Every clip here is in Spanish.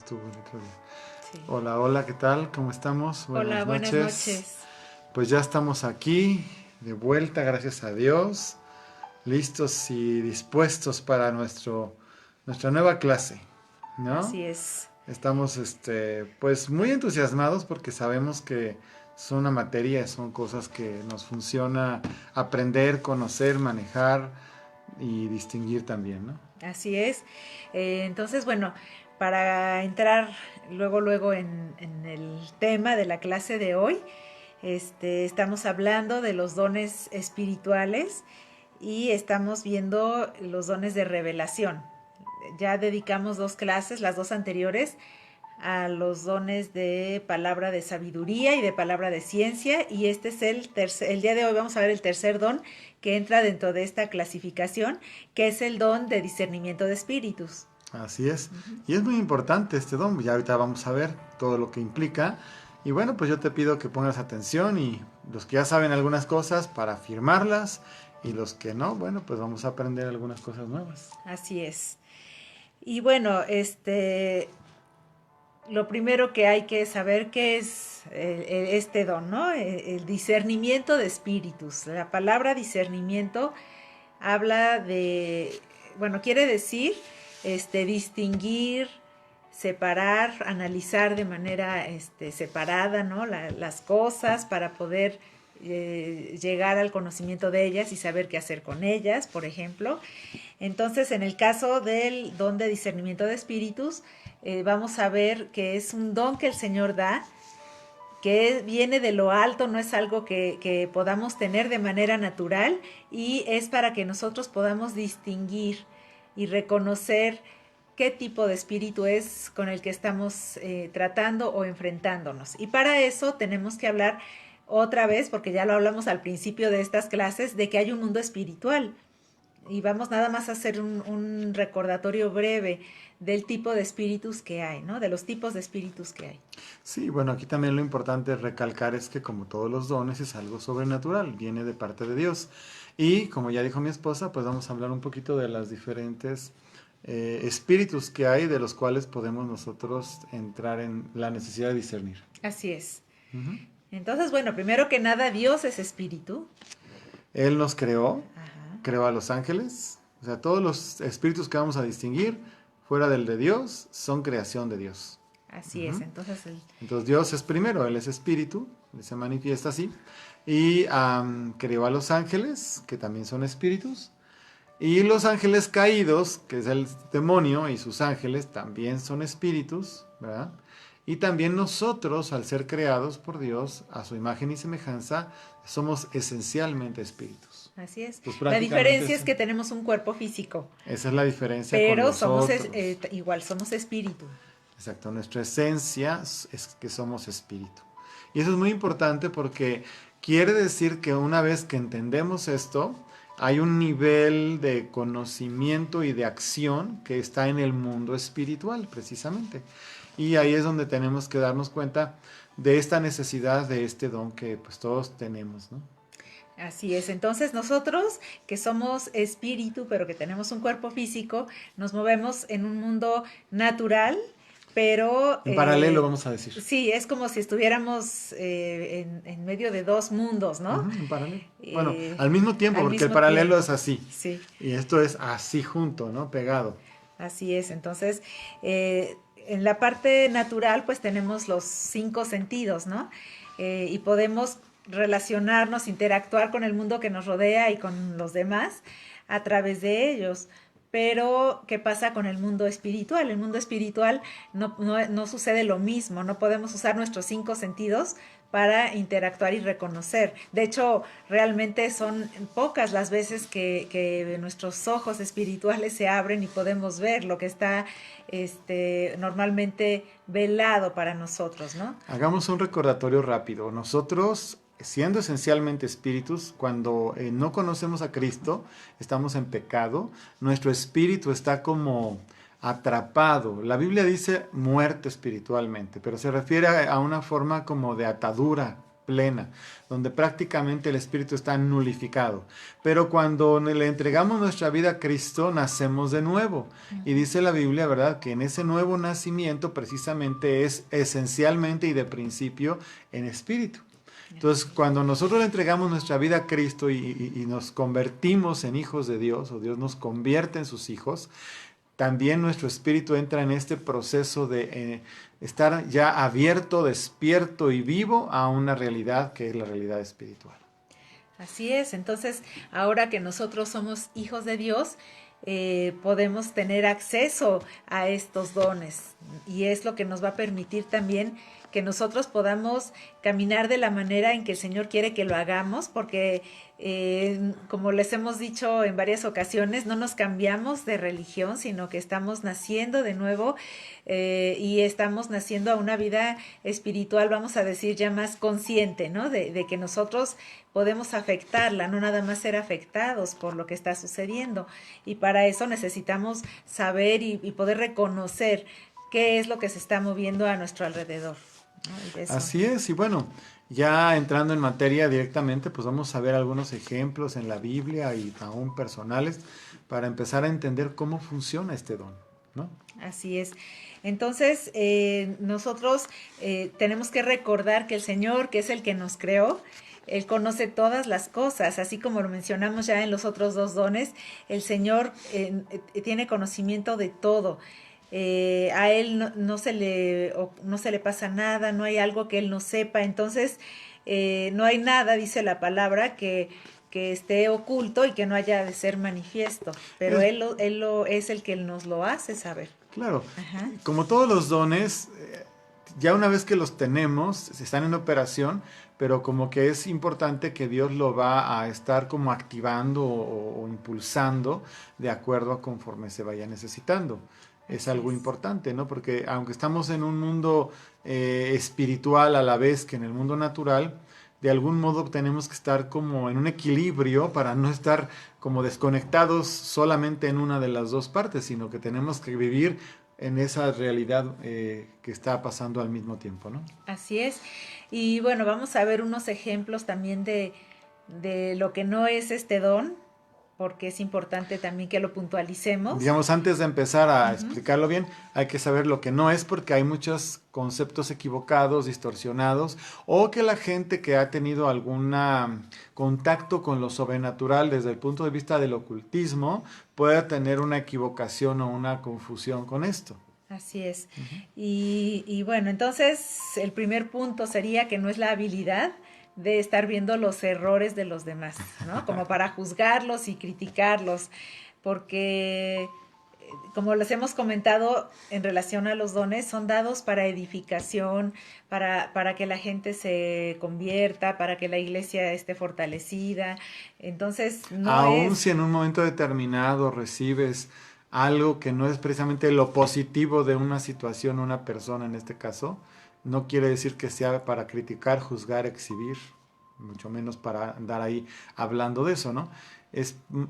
estuvo el otro día. Sí. Hola, hola, ¿qué tal? ¿Cómo estamos? Hola, Buenas buenas noches. noches. Pues ya estamos aquí, de vuelta, gracias a Dios, listos y dispuestos para nuestra nueva clase, ¿no? Así es. Estamos, pues muy entusiasmados porque sabemos que son una materia, son cosas que nos funciona aprender, conocer, manejar y distinguir también, ¿no? Así es. Entonces, bueno, para entrar luego en el tema de la clase de hoy, estamos hablando de los dones espirituales y estamos viendo los dones de revelación. Ya dedicamos dos clases, las dos anteriores, a los dones de palabra de sabiduría y de palabra de ciencia, y este es el día de hoy vamos a ver el tercer don que entra dentro de esta clasificación, que es el don de discernimiento de espíritus. Así es. Y es muy importante este don. Ya ahorita vamos a ver todo lo que implica. Y bueno, pues yo te pido que pongas atención y los que ya saben algunas cosas para afirmarlas y los que no, bueno, pues vamos a aprender algunas cosas nuevas. Así es. Y bueno, lo primero que hay que saber qué es este don, ¿no? El discernimiento de espíritus. La palabra discernimiento habla de, bueno, quiere decir distinguir, separar, analizar de manera separada, ¿no? Las cosas para poder llegar al conocimiento de ellas y saber qué hacer con ellas, por ejemplo. Entonces, en el caso del don de discernimiento de espíritus, vamos a ver que es un don que el Señor da, que viene de lo alto, no es algo que podamos tener de manera natural, y es para que nosotros podamos distinguir y reconocer qué tipo de espíritu es con el que estamos tratando o enfrentándonos. Y para eso tenemos que hablar otra vez, porque ya lo hablamos al principio de estas clases, de que hay un mundo espiritual. Y vamos nada más a hacer un recordatorio breve del tipo de espíritus que hay, ¿no? De los tipos de espíritus que hay. Sí, bueno, aquí también lo importante recalcar es que como todos los dones es algo sobrenatural, viene de parte de Dios. Y como ya dijo mi esposa, pues vamos a hablar un poquito de las diferentes espíritus que hay, de los cuales podemos nosotros entrar en la necesidad de discernir. Así es. Ujú. Entonces, bueno, primero que nada, Dios es espíritu. Él nos creó, Ajá. creó a los ángeles, o sea, todos los espíritus que vamos a distinguir fuera del de Dios son creación de Dios. Así es. Ujú. Entonces, Entonces Dios es primero, Él es espíritu, Él se manifiesta así, y creó a los ángeles, que también son espíritus, y los ángeles caídos, que es el demonio y sus ángeles, también son espíritus, ¿verdad? Y también nosotros, al ser creados por Dios, a su imagen y semejanza, somos esencialmente espíritus. así es. Pues La prácticamente diferencia es que tenemos un cuerpo físico, esa es la diferencia con pero los somos otros. igual, somos espíritu. Exacto, nuestra esencia es que somos espíritu. Y eso es muy importante porque quiere decir que una vez que entendemos esto, hay un nivel de conocimiento y de acción que está en el mundo espiritual, precisamente. Y ahí es donde tenemos que darnos cuenta de esta necesidad de este don que pues todos tenemos, ¿no? Así es, entonces nosotros que somos espíritu, pero que tenemos un cuerpo físico, nos movemos en un mundo natural, pero En paralelo, vamos a decir. sí, es como si estuviéramos en medio de dos mundos, ¿no? Ujú, en paralelo. Bueno, al mismo tiempo, Al porque el mismo paralelo es tiempo, así. sí, Y esto es así junto, ¿no? Pegado. así es. Entonces, en la parte natural, pues tenemos los cinco sentidos, ¿no? Y podemos relacionarnos, interactuar con el mundo que nos rodea y con los demás a través de ellos. Pero, ¿qué pasa con el mundo espiritual? El mundo espiritual no sucede lo mismo, no podemos usar nuestros cinco sentidos para interactuar y reconocer. De hecho, realmente son pocas las veces que nuestros ojos espirituales se abren y podemos ver lo que está normalmente velado para nosotros, ¿no? Hagamos un recordatorio rápido. Nosotros, siendo esencialmente espíritus, cuando no conocemos a Cristo, estamos en pecado, nuestro espíritu está como atrapado. La Biblia dice muerto espiritualmente, pero se refiere a una forma como de atadura plena, donde prácticamente el espíritu está nulificado. Pero cuando le entregamos nuestra vida a Cristo, nacemos de nuevo. Y dice la Biblia, ¿verdad?, que en ese nuevo nacimiento precisamente es esencialmente y de principio en espíritu. Entonces, cuando nosotros le entregamos nuestra vida a Cristo y nos convertimos en hijos de Dios, o Dios nos convierte en sus hijos, también nuestro espíritu entra en este proceso de estar ya abierto, despierto y vivo a una realidad que es la realidad espiritual. Así es, entonces ahora que nosotros somos hijos de Dios, podemos tener acceso a estos dones y es lo que nos va a permitir también que nosotros podamos caminar de la manera en que el Señor quiere que lo hagamos, porque como les hemos dicho en varias ocasiones, no nos cambiamos de religión, sino que estamos naciendo de nuevo y estamos naciendo a una vida espiritual, vamos a decir, ya más consciente, ¿no? De que nosotros podemos afectarla, no nada más ser afectados por lo que está sucediendo. Y para eso necesitamos saber y poder reconocer qué es lo que se está moviendo a nuestro alrededor. Así es, y bueno, ya entrando en materia directamente, pues vamos a ver algunos ejemplos en la Biblia y aún personales para empezar a entender cómo funciona este don, ¿no? Así es. Entonces, nosotros tenemos que recordar que el Señor, que es el que nos creó, Él conoce todas las cosas, así como lo mencionamos ya en los otros dos dones, el Señor tiene conocimiento de todo. A Él no se le pasa nada, no hay algo que Él no sepa, entonces no hay nada, dice la palabra, que esté oculto y que no haya de ser manifiesto, pero Él es el que nos lo hace saber. Claro, Ajá. como todos los dones, ya una vez que los tenemos, están en operación, pero como que es importante que Dios lo va a estar como activando o impulsando de acuerdo a conforme se vaya necesitando. Es algo importante, ¿no? Porque aunque estamos en un mundo espiritual a la vez que en el mundo natural, de algún modo tenemos que estar como en un equilibrio para no estar como desconectados solamente en una de las dos partes, sino que tenemos que vivir en esa realidad que está pasando al mismo tiempo, ¿no? Así es. Y bueno, vamos a ver unos ejemplos también de lo que no es este don, porque es importante también que lo puntualicemos. Digamos, antes de empezar a explicarlo bien, hay que saber lo que no es, porque hay muchos conceptos equivocados, distorsionados, o que la gente que ha tenido algún contacto con lo sobrenatural desde el punto de vista del ocultismo pueda tener una equivocación o una confusión con esto. Así es. Y bueno, entonces el primer punto sería que no es la habilidad de estar viendo los errores de los demás, ¿no? Como para juzgarlos y criticarlos, porque como les hemos comentado en relación a los dones, son dados para edificación, para que la gente se convierta, para que la iglesia esté fortalecida. Entonces, Aún si en un momento determinado recibes algo que no es precisamente lo positivo de una situación, una persona en este caso, no quiere decir que sea para criticar, juzgar, exhibir, mucho menos para andar ahí hablando de eso, ¿no?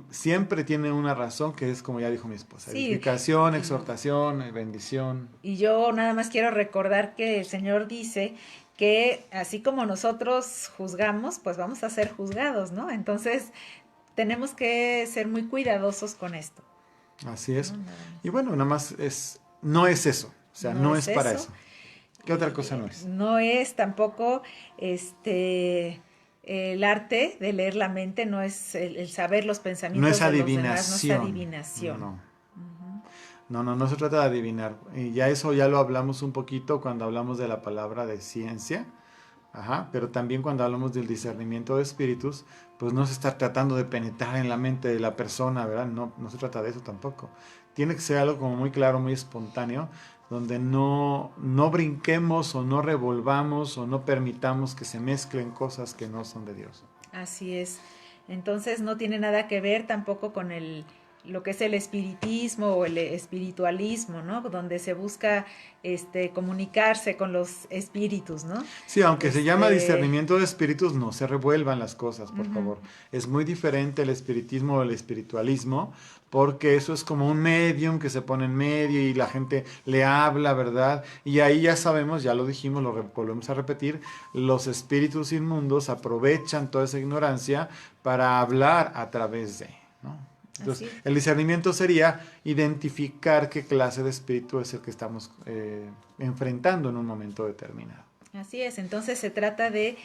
Siempre tiene una razón que es, como ya dijo mi esposa, sí, edificación, exhortación, bendición. Y yo nada más quiero recordar que el Señor dice que así como nosotros juzgamos, pues vamos a ser juzgados, ¿no? Entonces tenemos que ser muy cuidadosos con esto. Así es. Y bueno, nada más no es eso, o sea, no es para eso. ¿Qué otra cosa no es? No es tampoco el arte de leer la mente, no es el saber los pensamientos no es de los demás, no es adivinación. No se trata de adivinar. Y ya eso ya lo hablamos un poquito cuando hablamos de la palabra de ciencia. Pero también cuando hablamos del discernimiento de espíritus, pues no se está tratando de penetrar en la mente de la persona, ¿verdad? No se trata de eso tampoco. Tiene que ser algo como muy claro, muy espontáneo, donde no brinquemos o no revolvamos o no permitamos que se mezclen cosas que no son de Dios. Así es. Entonces no tiene nada que ver tampoco con lo que es el espiritismo o el espiritualismo, ¿no? Donde se busca comunicarse con los espíritus, ¿no? Sí, aunque se llama Este, discernimiento de espíritus, no se revuelvan las cosas, por ujú, favor. Es muy diferente el espiritismo del espiritualismo, porque eso es como un medium que se pone en medio y la gente le habla, ¿verdad? Y ahí ya sabemos, ya lo dijimos, volvemos a repetir, los espíritus inmundos aprovechan toda esa ignorancia para hablar a través de, ¿no? Entonces, así es. el discernimiento sería identificar qué clase de espíritu es el que estamos enfrentando en un momento determinado. Así es, entonces se trata del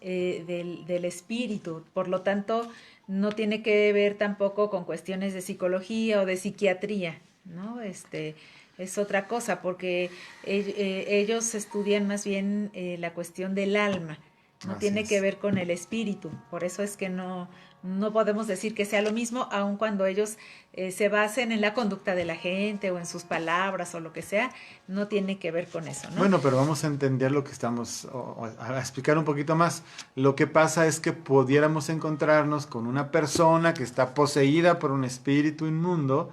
espíritu, por lo tanto no tiene que ver tampoco con cuestiones de psicología o de psiquiatría, ¿no? Es otra cosa, porque ellos estudian más bien la cuestión del alma, no Así tiene que es. ver con el espíritu, por eso es que no podemos decir que sea lo mismo, aun cuando ellos se basen en la conducta de la gente o en sus palabras o lo que sea, no tiene que ver con eso, ¿no? Bueno, pero vamos a entender lo que estamos, a explicar un poquito más. Lo que pasa es que pudiéramos encontrarnos con una persona que está poseída por un espíritu inmundo.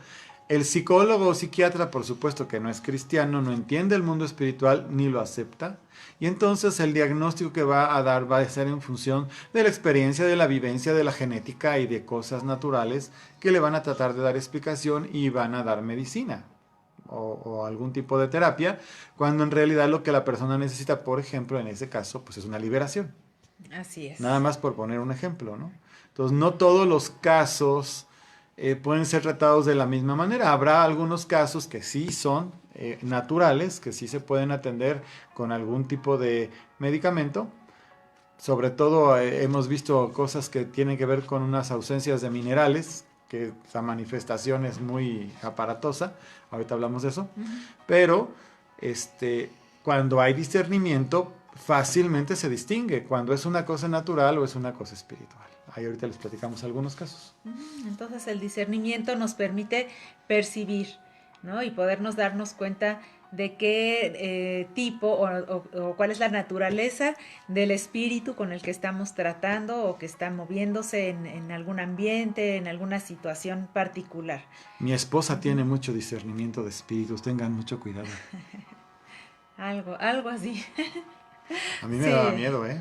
El psicólogo o psiquiatra, por supuesto que no es cristiano, no entiende el mundo espiritual ni lo acepta. Y entonces el diagnóstico que va a dar va a ser en función de la experiencia, de la vivencia, de la genética y de cosas naturales que le van a tratar de dar explicación y van a dar medicina o algún tipo de terapia, cuando en realidad lo que la persona necesita, por ejemplo, en ese caso, pues es una liberación. Así es. Nada más por poner un ejemplo, ¿no? Entonces, no todos los casos pueden ser tratados de la misma manera. Habrá algunos casos que sí son naturales, que sí se pueden atender con algún tipo de medicamento. Sobre todo hemos visto cosas que tienen que ver con unas ausencias de minerales, que esa manifestación es muy aparatosa. Ahorita hablamos de eso. Ujú. Pero cuando hay discernimiento, fácilmente se distingue cuando es una cosa natural o es una cosa espiritual. Ahí ahorita les platicamos algunos casos. Entonces el discernimiento nos permite percibir, ¿no? Y podernos darnos cuenta de qué tipo o cuál es la naturaleza del espíritu con el que estamos tratando o que está moviéndose en algún ambiente, en alguna situación particular. Mi esposa tiene mucho discernimiento de espíritus, tengan mucho cuidado. Algo así. A mí me daba Sí, miedo, ¿eh?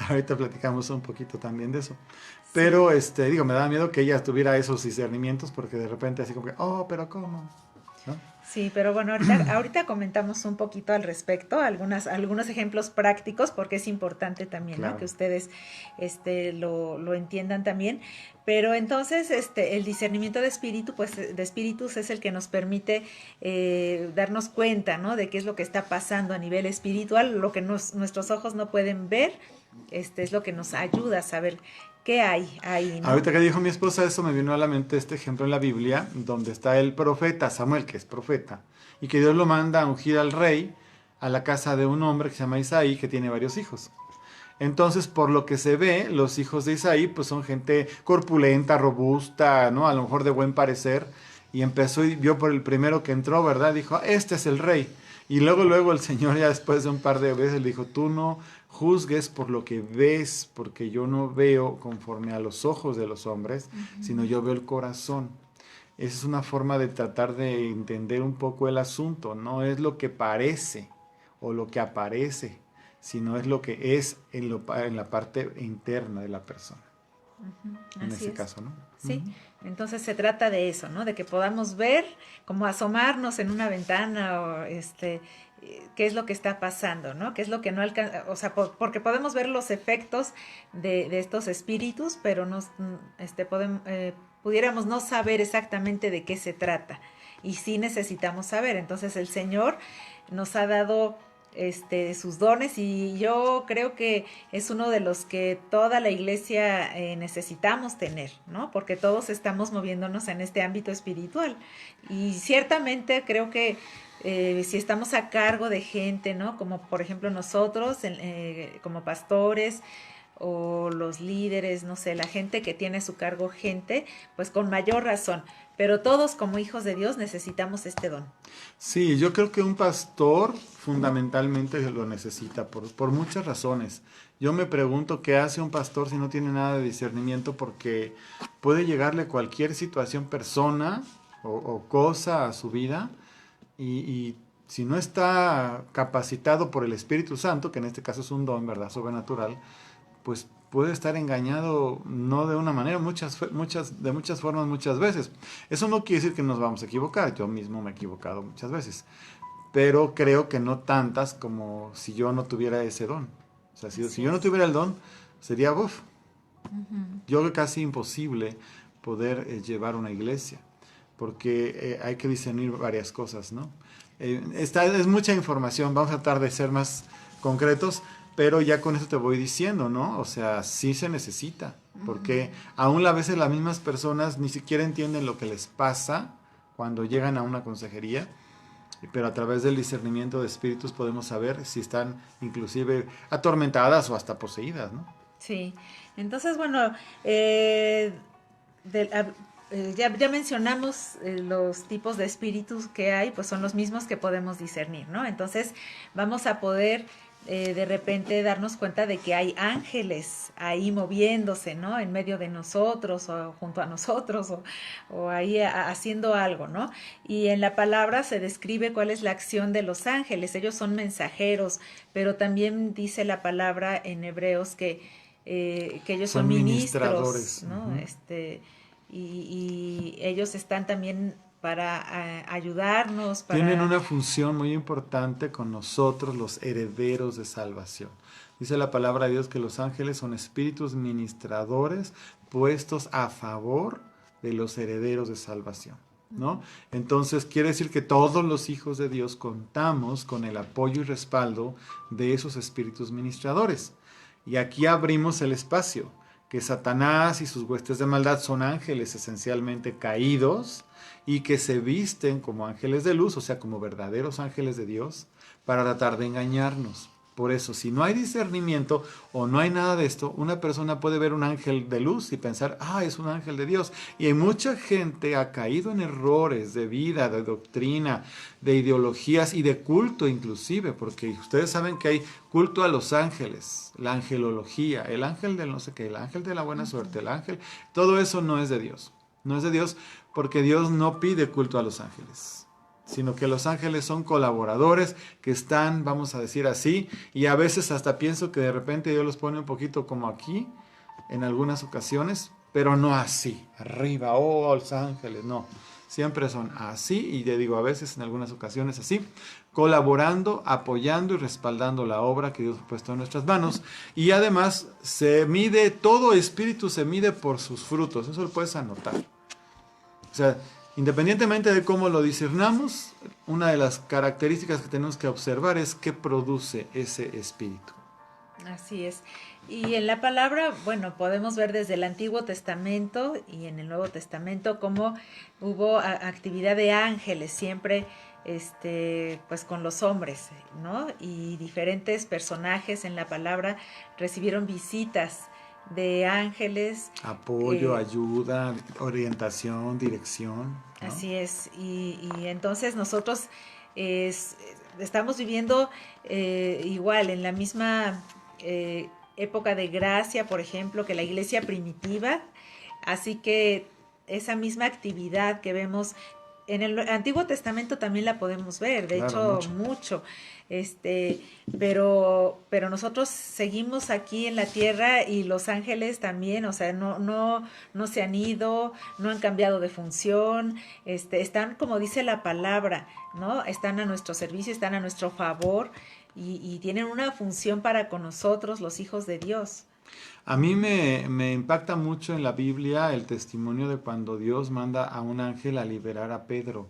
Ahorita platicamos un poquito también de eso. sí. Pero, me daba miedo que ella tuviera esos discernimientos porque de repente así como que, oh, pero ¿cómo? ¿No? Sí, pero bueno, ahorita comentamos un poquito al respecto, algunos ejemplos prácticos, porque es importante también, ¿no? Que Claro. ustedes lo entiendan también. Pero entonces, el discernimiento de espíritu, pues, de espíritus es el que nos permite darnos cuenta, ¿no? De qué es lo que está pasando a nivel espiritual, lo que nuestros ojos no pueden ver, es lo que nos ayuda a saber qué hay ahí, ¿no? Ahorita que dijo mi esposa eso, me vino a la mente este ejemplo en la Biblia, donde está el profeta Samuel, que es profeta, y que Dios lo manda a ungir al rey a la casa de un hombre que se llama Isaí, que tiene varios hijos. Entonces, por lo que se ve, los hijos de Isaí pues son gente corpulenta, robusta, ¿no? A lo mejor de buen parecer. Y empezó y vio por el primero que entró, ¿verdad? Dijo, este es el rey. Y luego el Señor ya después de un par de veces le dijo, tú no juzgues por lo que ves, porque yo no veo conforme a los ojos de los hombres, sino yo veo el corazón. Esa es una forma de tratar de entender un poco el asunto. No es lo que parece o lo que aparece, sino es lo que es en la parte interna de la persona, en Así ese es. caso, ¿no? Sí, entonces se trata de eso, ¿no? De que podamos ver, como asomarnos en una ventana o qué es lo que está pasando, ¿no? Qué es lo que no alcanza, o sea, porque podemos ver los efectos de estos espíritus, pero pudiéramos no saber exactamente de qué se trata. Y sí necesitamos saber. Entonces el Señor nos ha dado sus dones y yo creo que es uno de los que toda la iglesia necesitamos tener, ¿no? Porque todos estamos moviéndonos en este ámbito espiritual y ciertamente creo que si estamos a cargo de gente, ¿no? Como por ejemplo nosotros, como pastores o los líderes, no sé, la gente que tiene a su cargo gente, pues con mayor razón. pero todos como hijos de Dios necesitamos este don. Sí, yo creo que un pastor fundamentalmente lo necesita por muchas razones. Yo me pregunto qué hace un pastor si no tiene nada de discernimiento, porque puede llegarle cualquier situación, persona o cosa a su vida y si no está capacitado por el Espíritu Santo, que en este caso es un don, ¿verdad? Sobrenatural, pues puede estar engañado no de una manera, de muchas formas, muchas veces. Eso no quiere decir que nos vamos a equivocar, yo mismo me he equivocado muchas veces, pero creo que no tantas como si yo no tuviera ese don. O sea, si yo no tuviera el don, sería, yo creo casi imposible poder llevar una iglesia, porque hay que discernir varias cosas, ¿no? Es mucha información, vamos a tratar de ser más concretos, pero ya con eso te voy diciendo, ¿no? O sea, sí se necesita, porque aún a veces las mismas personas ni siquiera entienden lo que les pasa cuando llegan a una consejería, pero a través del discernimiento de espíritus podemos saber si están inclusive atormentadas o hasta poseídas, ¿no? Sí, entonces bueno, del- a- ya mencionamos los tipos de espíritus que hay, pues son los mismos que podemos discernir, ¿no? Entonces vamos a poder de repente darnos cuenta de que hay ángeles ahí moviéndose, ¿no? En medio de nosotros o junto a nosotros o ahí haciendo algo, ¿no? Y en la palabra se describe cuál es la acción de los ángeles. Ellos son mensajeros, pero también dice la palabra en Hebreos que ellos son ministros, ministradores. ¿no? Ujú. Y ellos están también para ayudarnos, Tienen para... una función muy importante con nosotros, los herederos de salvación. Dice la palabra de Dios que los ángeles son espíritus ministradores puestos a favor de los herederos de salvación, ¿no? Entonces quiere decir que todos los hijos de Dios contamos con el apoyo y respaldo de esos espíritus ministradores. Y aquí abrimos el espacio, que Satanás y sus huestes de maldad son ángeles esencialmente caídos y que se visten como ángeles de luz, o sea, como verdaderos ángeles de Dios, para tratar de engañarnos. Por eso, si no hay discernimiento o no hay nada de esto, una persona puede ver un ángel de luz y pensar, es un ángel de Dios. Y hay mucha gente ha caído en errores de vida, de doctrina, de ideologías y de culto inclusive, porque ustedes saben que hay culto a los ángeles, la angelología, el ángel del no sé qué, el ángel de la buena suerte, el ángel, todo eso no es de Dios. No es de Dios porque Dios no pide culto a los ángeles, sino que los ángeles son colaboradores que están, vamos a decir así, y a veces hasta pienso que de repente Dios los pone un poquito como aquí, en algunas ocasiones, pero no así, arriba, los ángeles, no. Siempre son así, y te digo, a veces en algunas ocasiones así, colaborando, apoyando y respaldando la obra que Dios ha puesto en nuestras manos. Y además todo espíritu se mide por sus frutos, eso lo puedes anotar. O sea, independientemente de cómo lo discernamos, una de las características que tenemos que observar es qué produce ese espíritu. Así es. Y en la palabra, bueno, podemos ver desde el Antiguo Testamento y en el Nuevo Testamento cómo hubo actividad de ángeles siempre, pues con los hombres, ¿no? Y diferentes personajes en la palabra recibieron visitas de ángeles. Apoyo, ayuda, orientación, dirección, ¿no? Así es. Y entonces nosotros es, estamos viviendo igual en la misma época de gracia, por ejemplo, que la iglesia primitiva. Así que esa misma actividad que vemos en el Antiguo Testamento también la podemos ver, de Claro, hecho, mucho. mucho. Pero nosotros seguimos aquí en la tierra y los ángeles también, o sea, no se han ido, no han cambiado de función, están, como dice la palabra, ¿no? Están a nuestro servicio, están a nuestro favor y tienen una función para con nosotros, los hijos de Dios. A mí me impacta mucho en la Biblia el testimonio de cuando Dios manda a un ángel a liberar a Pedro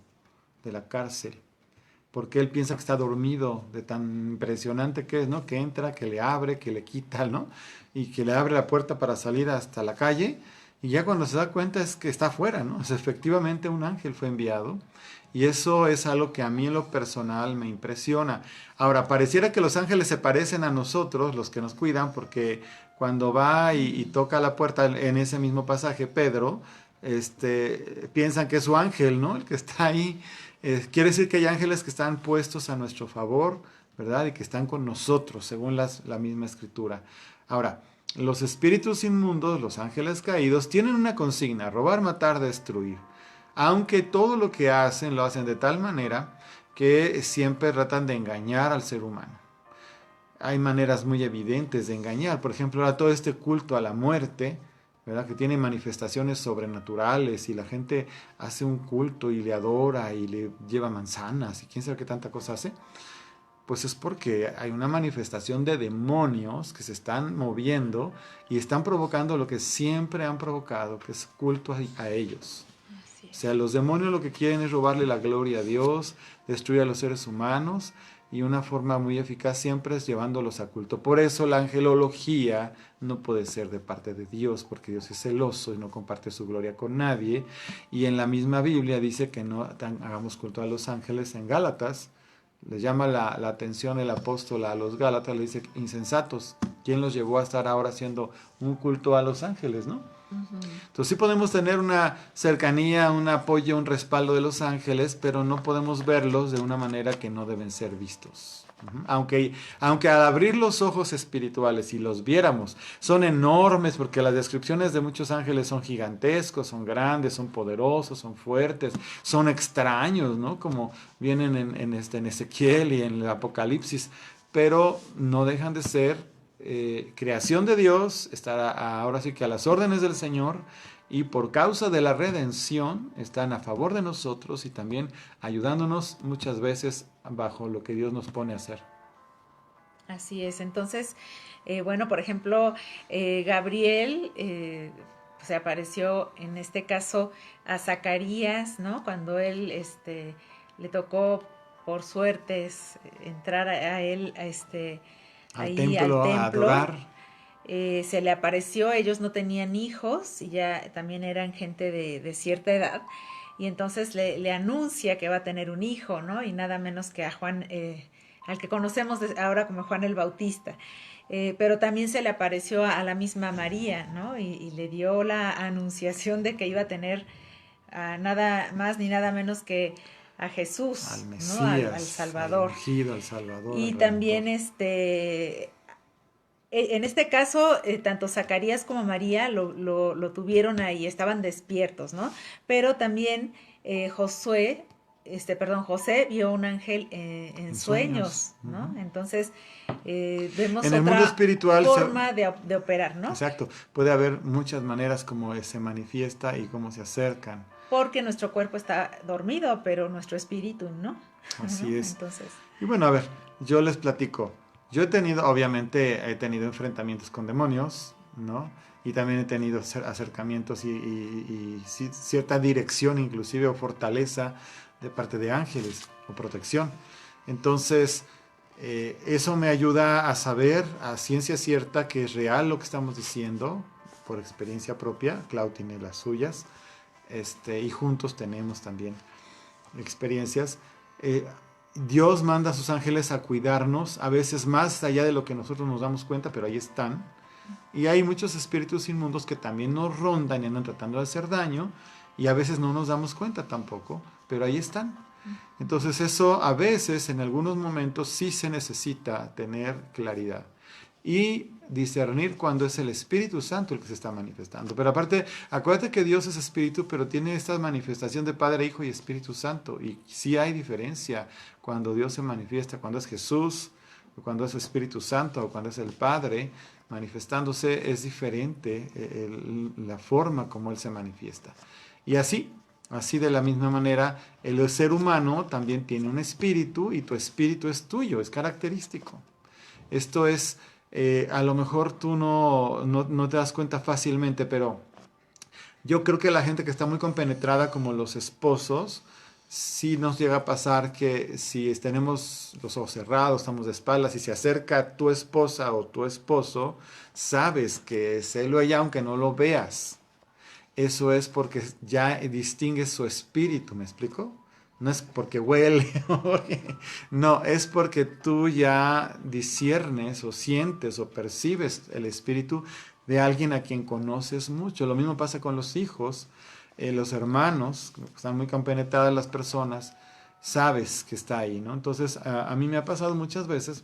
de la cárcel, porque él piensa que está dormido, de tan impresionante que es, ¿no? Que entra, que le abre, que le quita, ¿no? Y que le abre la puerta para salir hasta la calle, y ya cuando se da cuenta es que está afuera, ¿no? O sea, efectivamente un ángel fue enviado, y eso es algo que a mí en lo personal me impresiona. Ahora, pareciera que los ángeles se parecen a nosotros, los que nos cuidan, porque cuando va y toca la puerta en ese mismo pasaje, Pedro, piensan que es su ángel, ¿no? El que está ahí. Quiere decir que hay ángeles que están puestos a nuestro favor, ¿verdad? Y que están con nosotros, según la misma escritura. Ahora, los espíritus inmundos, los ángeles caídos, tienen una consigna: robar, matar, destruir. Aunque todo lo que hacen lo hacen de tal manera que siempre tratan de engañar al ser humano. Hay maneras muy evidentes de engañar. Por ejemplo, ahora todo este culto a la muerte, ¿verdad? Que tiene manifestaciones sobrenaturales y la gente hace un culto y le adora y le lleva manzanas y quién sabe qué tanta cosa hace. Pues es porque hay una manifestación de demonios que se están moviendo y están provocando lo que siempre han provocado, que es culto a ellos. Así O es. sea, los demonios lo que quieren es robarle la gloria a Dios, destruir a los seres humanos, y una forma muy eficaz siempre es llevándolos a culto. Por eso la angelología no puede ser de parte de Dios, porque Dios es celoso y no comparte su gloria con nadie. Y en la misma Biblia dice que no hagamos culto a los ángeles. En Gálatas les llama la atención el apóstol a los Gálatas, le dice: insensatos, ¿quién los llevó a estar ahora haciendo un culto a los ángeles, no? Ujú. Entonces sí podemos tener una cercanía, un apoyo, un respaldo de los ángeles, pero no podemos verlos de una manera que no deben ser vistos. Aunque al abrir los ojos espirituales y los viéramos, son enormes, porque las descripciones de muchos ángeles son gigantescos, son grandes, son poderosos, son fuertes, son extraños, ¿no? Como vienen en Ezequiel y en el Apocalipsis, pero no dejan de ser creación de Dios, estar ahora sí que a las órdenes del Señor, y por causa de la redención están a favor de nosotros y también ayudándonos muchas veces bajo lo que Dios nos pone a hacer. Así es. Entonces, bueno, por ejemplo, Gabriel se apareció en este caso a Zacarías, ¿no? Cuando él le tocó por suertes entrar a él Al ahí al templo a templo, adorar. se le apareció. Ellos no tenían hijos y ya también eran gente de cierta edad, y entonces le anuncia que va a tener un hijo, ¿no? Y nada menos que a Juan, al que conocemos ahora como Juan el Bautista. Pero también se le apareció a la misma María, ¿no? Y le dio la anunciación de que iba a tener nada más ni nada menos que a Jesús, Al ¿no? Al Mesías, al Salvador. ungido, al Salvador, al Y Redentor. también en este caso, tanto Zacarías como María lo tuvieron ahí, estaban despiertos, ¿no? Pero también José vio un ángel en En sueños. sueños, ¿no? Entonces, vemos En el mundo otra espiritual, forma de operar, ¿no? exacto, puede haber muchas maneras como se manifiesta y cómo se acercan. Porque nuestro cuerpo está dormido, pero nuestro espíritu no, Así ¿no? es. Entonces, Y bueno, a ver, yo les platico. Yo obviamente, he tenido enfrentamientos con demonios, ¿no? Y también he tenido acercamientos y cierta dirección, inclusive, o fortaleza de parte de ángeles, o protección. Entonces, eso me ayuda a saber a ciencia cierta que es real lo que estamos diciendo, por experiencia propia. Clau tiene las suyas, y juntos tenemos también experiencias. Eh, Dios manda a sus ángeles a cuidarnos, a veces más allá de lo que nosotros nos damos cuenta, pero ahí están. Y hay muchos espíritus inmundos que también nos rondan y andan tratando de hacer daño, y a veces no nos damos cuenta tampoco, pero ahí están. Entonces eso a veces, en algunos momentos, sí se necesita tener claridad y discernir cuando es el Espíritu Santo el que se está manifestando. Pero aparte, acuérdate que Dios es Espíritu, pero tiene esta manifestación de Padre, Hijo y Espíritu Santo. Y sí hay diferencia cuando Dios se manifiesta, cuando es Jesús, o cuando es Espíritu Santo, o cuando es el Padre manifestándose, es diferente la forma como Él se manifiesta. Y así de la misma manera, el ser humano también tiene un espíritu y tu espíritu es tuyo, es característico. Esto es, a lo mejor tú no te das cuenta fácilmente, pero yo creo que la gente que está muy compenetrada, como los esposos, sí nos llega a pasar que si tenemos los ojos cerrados, estamos de espaldas y se acerca tu esposa o tu esposo, sabes que es él o ella aunque no lo veas. Eso es porque ya distingues su espíritu, ¿me explico? No es porque huele, no, es porque tú ya disiernes o sientes o percibes el espíritu de alguien a quien conoces mucho. Lo mismo pasa con los hijos. los hermanos, están muy compenetradas las personas, sabes que está ahí, ¿no? Entonces, a mí me ha pasado muchas veces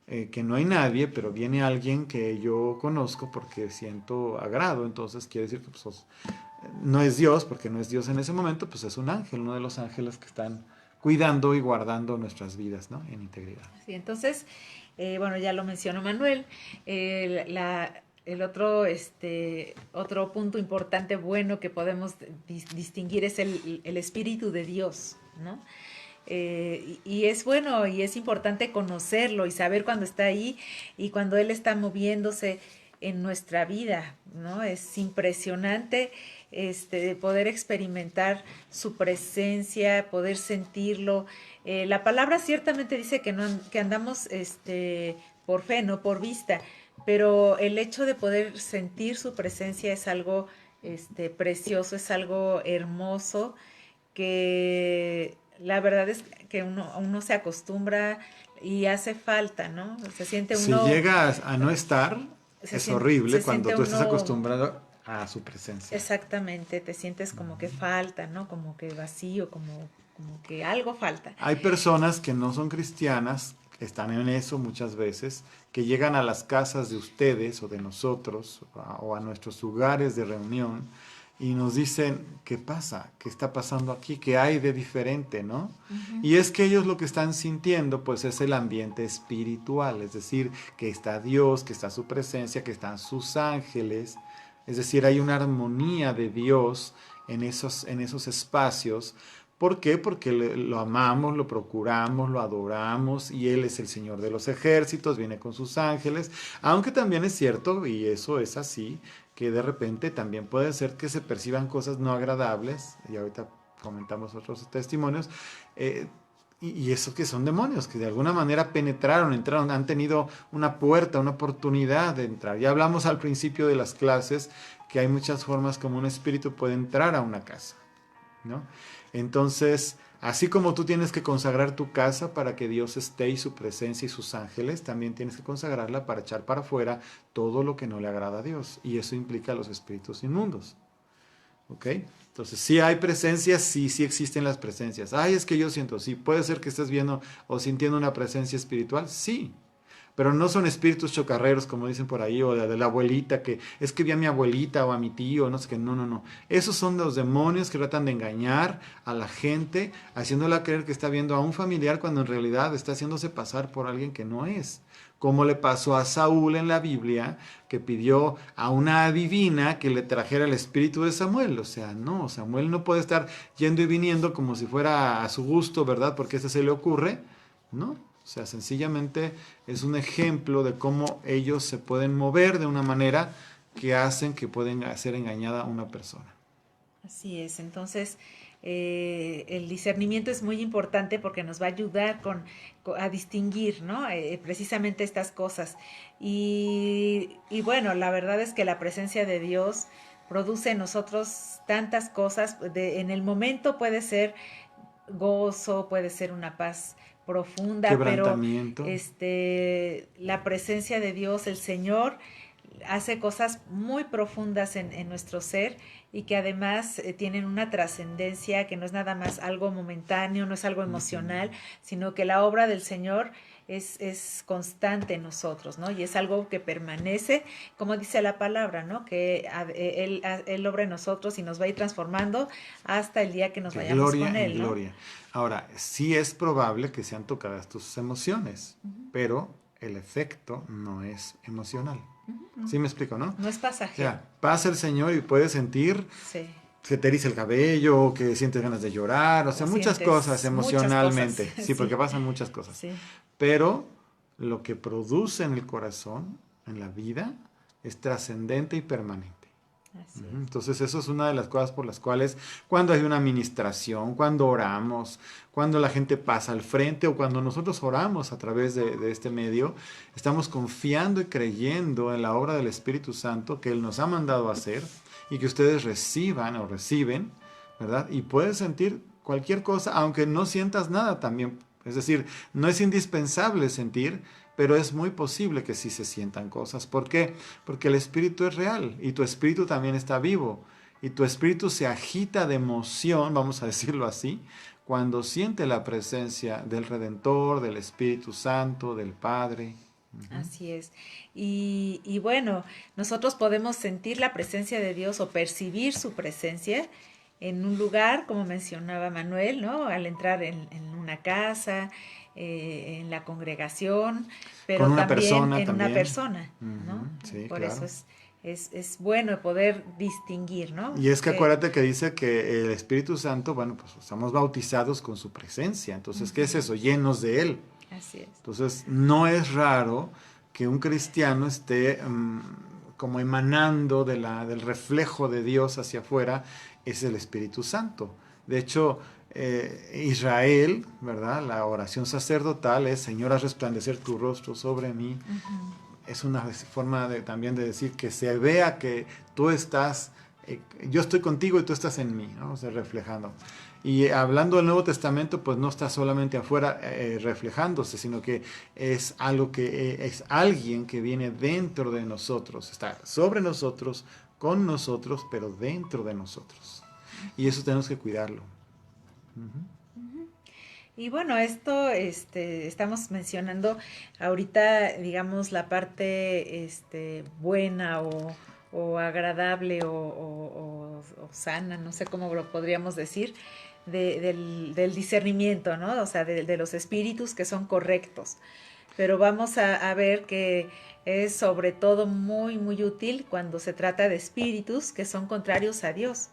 que no hay nadie, pero viene alguien que yo conozco porque siento agrado, entonces quiere decir que pues, no es Dios, porque no es Dios en ese momento, pues es un ángel, uno de los ángeles que están cuidando y guardando nuestras vidas, ¿no? En integridad. Sí, entonces, bueno, ya lo mencionó Manuel, el otro, otro punto importante, bueno, que podemos distinguir es el Espíritu de Dios, ¿no? Y es bueno y es importante conocerlo y saber cuando está ahí y cuando Él está moviéndose en nuestra vida, ¿no? Es impresionante poder experimentar su presencia, poder sentirlo. La palabra ciertamente dice que, no, que andamos por fe, no por vista, pero el hecho de poder sentir su presencia es algo precioso, es algo hermoso que la verdad es que uno se acostumbra y hace falta, ¿no? Se siente Si uno, llegas a no estar, es horrible se cuando siente tú estás uno, acostumbrado a su presencia. exactamente, te sientes como que falta, ¿no? Como que vacío, como que algo falta. Hay personas que no son cristianas, que están en eso muchas veces, que llegan a las casas de ustedes o de nosotros o a nuestros lugares de reunión y nos dicen, ¿qué pasa? ¿Qué está pasando aquí? ¿Qué hay de diferente, no? Y es que ellos lo que están sintiendo, pues es el ambiente espiritual, es decir, que está Dios, que está su presencia, que están sus ángeles, es decir, hay una armonía de Dios en esos espacios. ¿Por qué? Porque lo amamos, lo procuramos, lo adoramos y Él es el Señor de los ejércitos, viene con sus ángeles, aunque también es cierto, y eso es así, que de repente también puede ser que se perciban cosas no agradables, y ahorita comentamos otros testimonios, eh, y eso que son demonios, que de alguna manera penetraron, entraron, han tenido una puerta, una oportunidad de entrar. Ya hablamos al principio de las clases que hay muchas formas como un espíritu puede entrar a una casa, ¿no? Entonces, así como tú tienes que consagrar tu casa para que Dios esté y su presencia y sus ángeles, también tienes que consagrarla para echar para afuera todo lo que no le agrada a Dios. Y eso implica a los espíritus inmundos. ¿Ok? Entonces, sí hay presencias, sí, sí existen las presencias. Ay, es que yo siento, sí, puede ser que estés viendo o sintiendo una presencia espiritual, sí. Pero no son espíritus chocarreros, como dicen por ahí, o de la abuelita, que es que vi a mi abuelita o a mi tío, no sé qué, no, no, no. Esos son los demonios que tratan de engañar a la gente, haciéndola creer que está viendo a un familiar cuando en realidad está haciéndose pasar por alguien que no es. Como le pasó a Saúl en la Biblia, que pidió a una adivina que le trajera el espíritu de Samuel. O sea, no, Samuel no puede estar yendo y viniendo como si fuera a su gusto, ¿verdad? Porque ese se le ocurre, ¿no? O sea, sencillamente es un ejemplo de cómo ellos se pueden mover de una manera que hacen que pueden hacer engañada a una persona. Así es, entonces el discernimiento es muy importante porque nos va a ayudar a distinguir, ¿no? Precisamente estas cosas. Y bueno, la verdad es que la presencia de Dios produce en nosotros tantas cosas. En el momento puede ser gozo, puede ser una paz profunda, pero Quebrantamiento. la presencia de Dios, el Señor, hace cosas muy profundas en nuestro ser y que además tienen una trascendencia que no es nada más algo momentáneo, no es algo emocional, sino que la obra del Señor es constante en nosotros, ¿no? Y es algo que permanece, como dice la palabra, ¿no? Que él obra en nosotros y nos va a ir transformando hasta el día que nos De vayamos gloria con en Él, ¿no? gloria. Ahora, sí es probable que sean tocadas tus emociones, pero el efecto no es emocional. ¿Sí me explico, no? No es O pasajero. sea, pasa el Señor y puedes sentir Sí. que te eriza el cabello, que sientes ganas de llorar, o sea, O muchas cosas sientes muchas cosas. emocionalmente. Sí, porque Sí, pasan muchas cosas. sí. Pero lo que produce en el corazón, en la vida, es trascendente y permanente. Así Ujú. es. Entonces eso es una de las cosas por las cuales cuando hay una administración, cuando oramos, cuando la gente pasa al frente o cuando nosotros oramos a través de este medio, estamos confiando y creyendo en la obra del Espíritu Santo que Él nos ha mandado a hacer y que ustedes reciban o reciben, ¿verdad? Y puedes sentir cualquier cosa, aunque no sientas nada también. Es decir, no es indispensable sentir, pero es muy posible que sí se sientan cosas. ¿Por qué? Porque el espíritu es real y tu espíritu también está vivo. Y tu espíritu se agita de emoción, vamos a decirlo así, cuando siente la presencia del Redentor, del Espíritu Santo, del Padre. Así es. Y bueno, nosotros podemos sentir la presencia de Dios o percibir su presencia en un lugar, como mencionaba Manuel, ¿no? Al entrar en una casa, en la congregación, Con pero una también persona en una también. persona, ¿no? Sí, Por eso claro. es bueno poder distinguir, ¿no? Y es que Que, acuérdate que dice que el Espíritu Santo, bueno, pues estamos bautizados con su presencia. Entonces, ¿qué es ujú, eso? Llenos de Él. así es. Entonces, no es raro que un cristiano esté como emanando del reflejo de Dios hacia afuera, es el Espíritu Santo. De hecho, Israel, ¿verdad? La oración sacerdotal es, Señor, haz resplandecer tu rostro sobre mí. Ujú. Es una forma también de decir que se vea que tú estás, yo estoy contigo y tú estás en mí, ¿no? O sea, reflejando. Y hablando del Nuevo Testamento, pues no está solamente afuera reflejándose, sino que es algo que es alguien que viene dentro de nosotros, está sobre nosotros, con nosotros, pero dentro de nosotros. Y eso tenemos que cuidarlo. Y bueno, esto, estamos mencionando ahorita, digamos, la parte, buena o agradable o sana, no sé cómo lo podríamos decir, del discernimiento, ¿no? O sea, de los espíritus que son correctos. Pero vamos a ver que es sobre todo muy, muy útil cuando se trata de espíritus que son contrarios a Dios,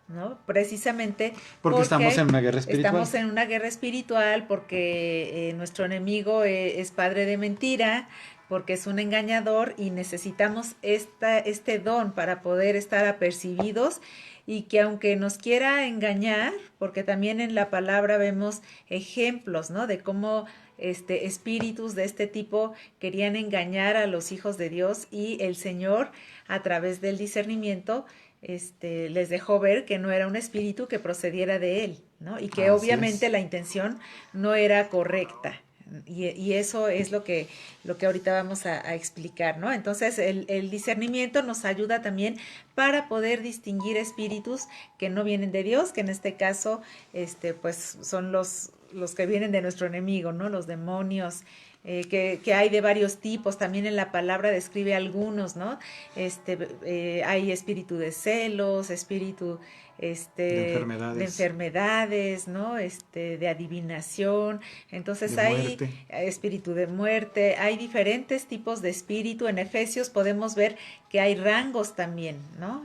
¿no? Precisamente Porque estamos en porque una guerra espiritual. estamos en una guerra espiritual, porque nuestro enemigo es padre de mentira, porque es un engañador y necesitamos este don para poder estar apercibidos y que aunque nos quiera engañar, porque también en la palabra vemos ejemplos, ¿no? De cómo espíritus de este tipo querían engañar a los hijos de Dios y el Señor a través del discernimiento les dejó ver que no era un espíritu que procediera de él, ¿no? Y que Así obviamente es. la intención no era correcta. Y eso es lo que ahorita vamos a explicar, ¿no? Entonces, el discernimiento nos ayuda también para poder distinguir espíritus que no vienen de Dios, que en este caso, pues son los que vienen de nuestro enemigo, ¿no? Los demonios, que hay de varios tipos, también en la palabra describe algunos, ¿no? Hay espíritu de celos, espíritu De de enfermedades, enfermedades, ¿no? De adivinación. de Entonces hay muerte. espíritu de muerte, hay diferentes tipos de espíritu. En Efesios podemos ver que hay rangos también, ¿no?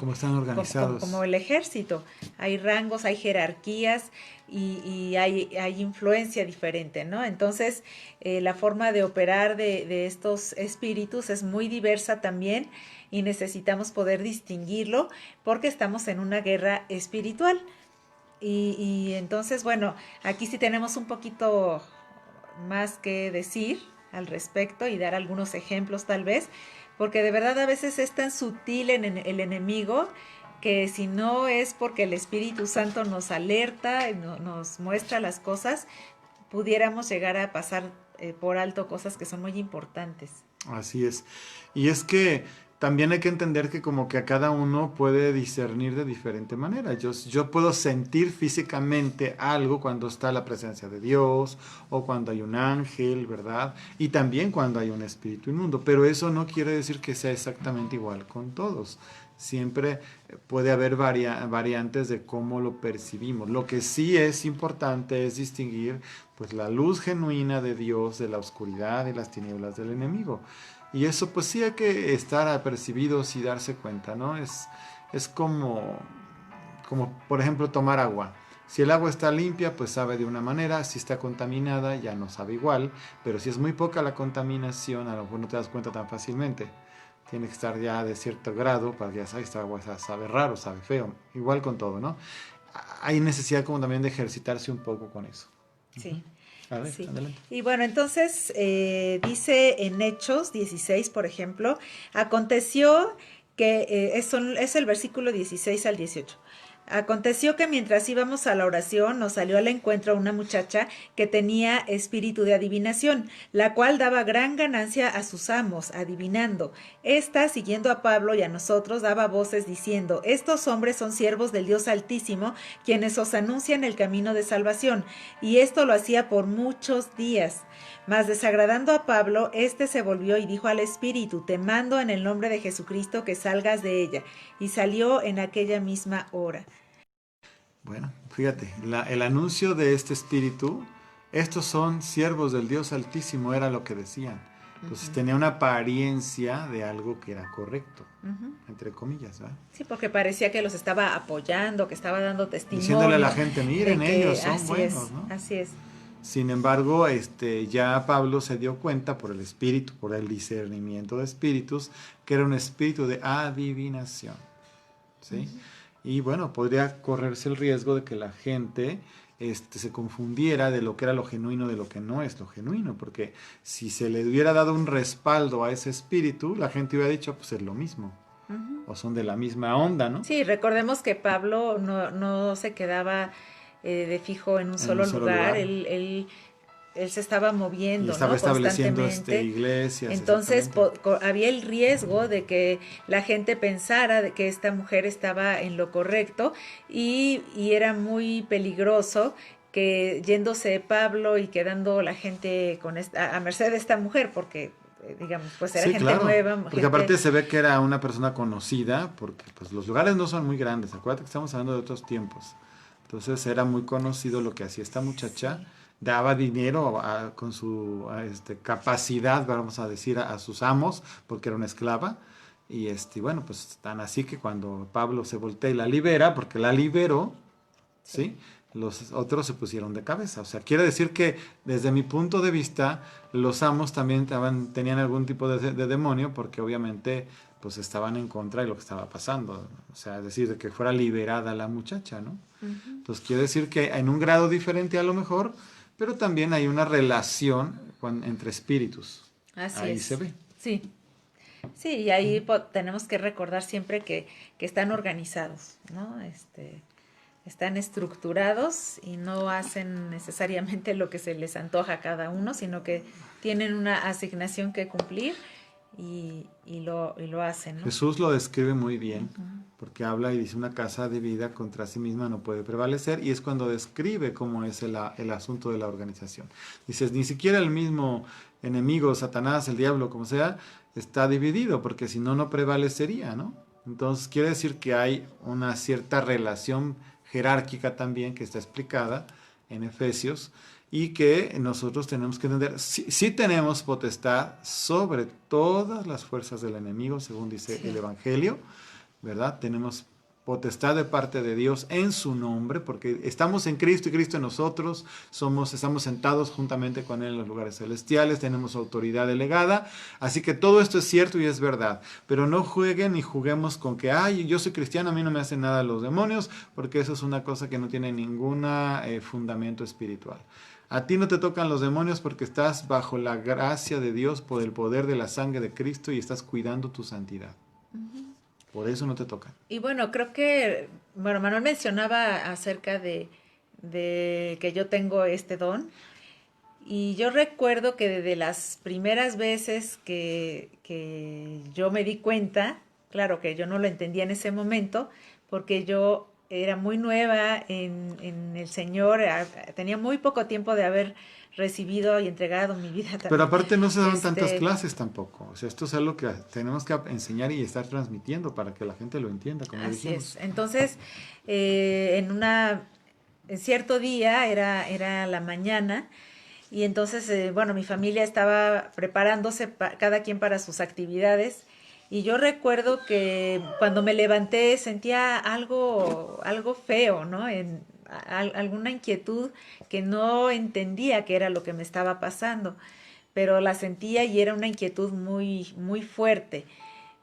Cómo están Como organizados. el ejército. Hay rangos, hay jerarquías y hay influencia diferente, ¿no? Entonces, la forma de operar de estos espíritus es muy diversa también y necesitamos poder distinguirlo porque estamos en una guerra espiritual. Y entonces, bueno, aquí sí tenemos un poquito más que decir al respecto y dar algunos ejemplos tal vez, porque de verdad a veces es tan sutil en el enemigo que si no es porque el Espíritu Santo nos alerta, nos muestra las cosas, pudiéramos llegar a pasar por alto cosas que son muy importantes. Así es. Y es que también hay que entender que como que a cada uno puede discernir de diferente manera. Yo puedo sentir físicamente algo cuando está la presencia de Dios o cuando hay un ángel, ¿verdad? Y también cuando hay un espíritu inmundo. Pero eso no quiere decir que sea exactamente igual con todos. Siempre puede haber variantes de cómo lo percibimos. Lo que sí es importante es distinguir pues la luz genuina de Dios de la oscuridad y las tinieblas del enemigo. Y eso pues sí hay que estar apercibidos y darse cuenta, ¿no? Es como, por ejemplo, tomar agua. Si el agua está limpia, pues sabe de una manera, si está contaminada, ya no sabe igual, pero si es muy poca la contaminación, a lo mejor no te das cuenta tan fácilmente. Tiene que estar ya de cierto grado para que ya sabes, esta agua sabe raro, sabe feo, igual con todo, ¿no? Hay necesidad como también de ejercitarse un poco con eso. Sí. A ver, Sí. adelante. Y bueno, entonces dice en Hechos 16, por ejemplo, aconteció que es el versículo 16 al 18. Aconteció que mientras íbamos a la oración nos salió al encuentro una muchacha que tenía espíritu de adivinación, la cual daba gran ganancia a sus amos, adivinando. Esta, siguiendo a Pablo y a nosotros, daba voces diciendo: estos hombres son siervos del Dios Altísimo, quienes os anuncian el camino de salvación. Y esto lo hacía por muchos días. Mas desagradando a Pablo, éste se volvió y dijo al espíritu: te mando en el nombre de Jesucristo que salgas de ella. Y salió en aquella misma hora. Bueno, fíjate, el anuncio de este espíritu, estos son siervos del Dios Altísimo, era lo que decían. Entonces tenía una apariencia de algo que era correcto, entre comillas, ¿verdad? Sí, porque parecía que los estaba apoyando, que estaba dando testimonio. Diciéndole a la gente, miren, de que ellos son buenos, ¿no? Así es. Sin embargo, ya Pablo se dio cuenta por el espíritu, por el discernimiento de espíritus, que era un espíritu de adivinación, ¿sí? Y bueno, podría correrse el riesgo de que la gente se confundiera de lo que era lo genuino de lo que no es lo genuino, porque si se le hubiera dado un respaldo a ese espíritu, la gente hubiera dicho, pues es lo mismo, o son de la misma onda, ¿no? Sí, recordemos que Pablo no se quedaba de fijo en un solo lugar. Él se estaba moviendo, y estaba ¿no? estableciendo Constantemente. iglesias. Entonces había el riesgo de que la gente pensara de que esta mujer estaba en lo correcto y era muy peligroso que yéndose Pablo y quedando la gente a merced de esta mujer, porque digamos, pues era sí, gente claro, nueva. porque aparte se ve que era una persona conocida, porque pues los lugares no son muy grandes, acuérdate que estamos hablando de otros tiempos. Entonces era muy conocido lo que hacía esta muchacha. Sí. Daba dinero con su capacidad, vamos a decir, a sus amos, porque era una esclava. Y bueno, pues tan así que cuando Pablo se voltea y la libera, porque la liberó, ¿sí? Los otros se pusieron de cabeza. O sea, quiere decir que desde mi punto de vista, los amos también tenían algún tipo de demonio, porque obviamente pues estaban en contra de lo que estaba pasando. O sea, es decir, de que fuera liberada la muchacha, ¿no? Entonces quiere decir que en un grado diferente a lo mejor, pero también hay una relación entre espíritus. Así ahí es. se ve. Sí, sí, y ahí tenemos que recordar siempre que están organizados, ¿no? Están estructurados y no hacen necesariamente lo que se les antoja a cada uno, sino que tienen una asignación que cumplir y lo hacen, ¿no? Jesús lo describe muy bien, porque habla y dice: una casa dividida contra sí misma no puede prevalecer, y es cuando describe cómo es el asunto de la organización. Dices, ni siquiera el mismo enemigo, Satanás, el diablo, como sea, está dividido, porque si no, no prevalecería, ¿no? Entonces quiere decir que hay una cierta relación jerárquica también que está explicada en Efesios, y que nosotros tenemos que entender, sí tenemos potestad sobre todas las fuerzas del enemigo, según dice el Evangelio, ¿verdad? Tenemos potestad de parte de Dios en su nombre, porque estamos en Cristo y Cristo en nosotros, estamos sentados juntamente con Él en los lugares celestiales, tenemos autoridad delegada, así que todo esto es cierto y es verdad, pero no jueguen ni juguemos con que, ay, yo soy cristiano, a mí no me hacen nada los demonios, porque eso es una cosa que no tiene ningún fundamento espiritual. A ti no te tocan los demonios porque estás bajo la gracia de Dios por el poder de la sangre de Cristo y estás cuidando tu santidad. Por eso no te tocan. Y bueno, creo que, bueno, Manuel mencionaba acerca de que yo tengo este don. Y yo recuerdo que desde las primeras veces que yo me di cuenta, claro que yo no lo entendía en ese momento, porque yo era muy nueva en el Señor, tenía muy poco tiempo de haber recibido y entregado mi vida también. Pero aparte no se dan tantas clases tampoco. O sea, esto es algo que tenemos que enseñar y estar transmitiendo para que la gente lo entienda, como Así dijimos. es. Entonces, en cierto día, era la mañana, y entonces, bueno, mi familia estaba preparándose cada quien para sus actividades. Y yo recuerdo que cuando me levanté sentía algo feo, ¿no? Alguna inquietud que no entendía qué era lo que me estaba pasando, pero la sentía y era una inquietud muy, muy fuerte.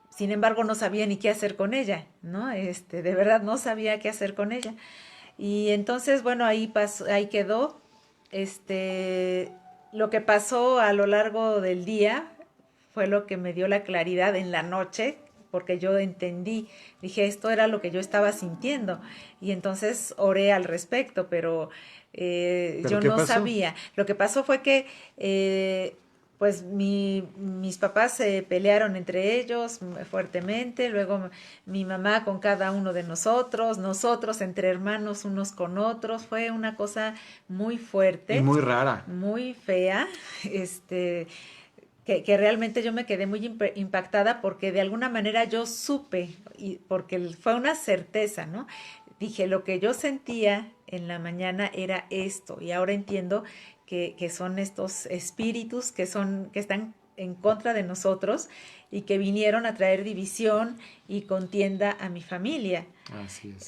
Sin embargo, no sabía ni qué hacer con ella, ¿no? De verdad no sabía qué hacer con ella. Y entonces, bueno, ahí quedó. Lo que pasó a lo largo del día fue lo que me dio la claridad en la noche, porque yo entendí, dije, esto era lo que yo estaba sintiendo, y entonces oré al respecto, pero ¿Pero yo qué no pasó? sabía. Lo que pasó fue que pues mis papás se pelearon entre ellos fuertemente, luego mi mamá con cada uno de nosotros, nosotros entre hermanos unos con otros, fue una cosa muy Y fuerte, muy rara. muy fea, este, que realmente yo me quedé muy impactada porque de alguna manera yo supe, y porque fue una certeza, ¿no? Dije, lo que yo sentía en la mañana era esto, y ahora entiendo que son estos espíritus que están en contra de nosotros y que vinieron a traer división y contienda a mi familia. Así es.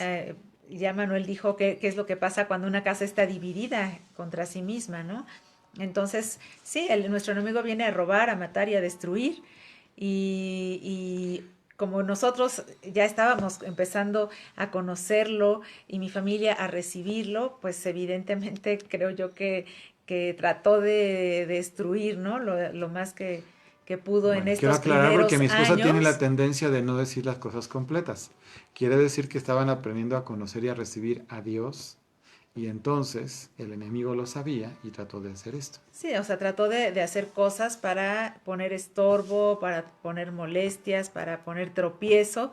Ya Manuel dijo qué es lo que pasa cuando una casa está dividida contra sí misma, ¿no? Entonces, sí, nuestro enemigo viene a robar, a matar y a destruir. Y como nosotros ya estábamos empezando a conocerlo y mi familia a recibirlo, pues evidentemente creo yo que trató de destruir, ¿no? Lo más que pudo en Bueno, quiero estos aclarar porque primeros mi esposa tiene la años. tendencia de no decir las cosas completas. Quiere decir que estaban aprendiendo a conocer y a recibir a Dios y entonces el enemigo lo sabía y trató de hacer esto. Sí, o sea, trató de hacer cosas para poner estorbo, para poner molestias, para poner tropiezo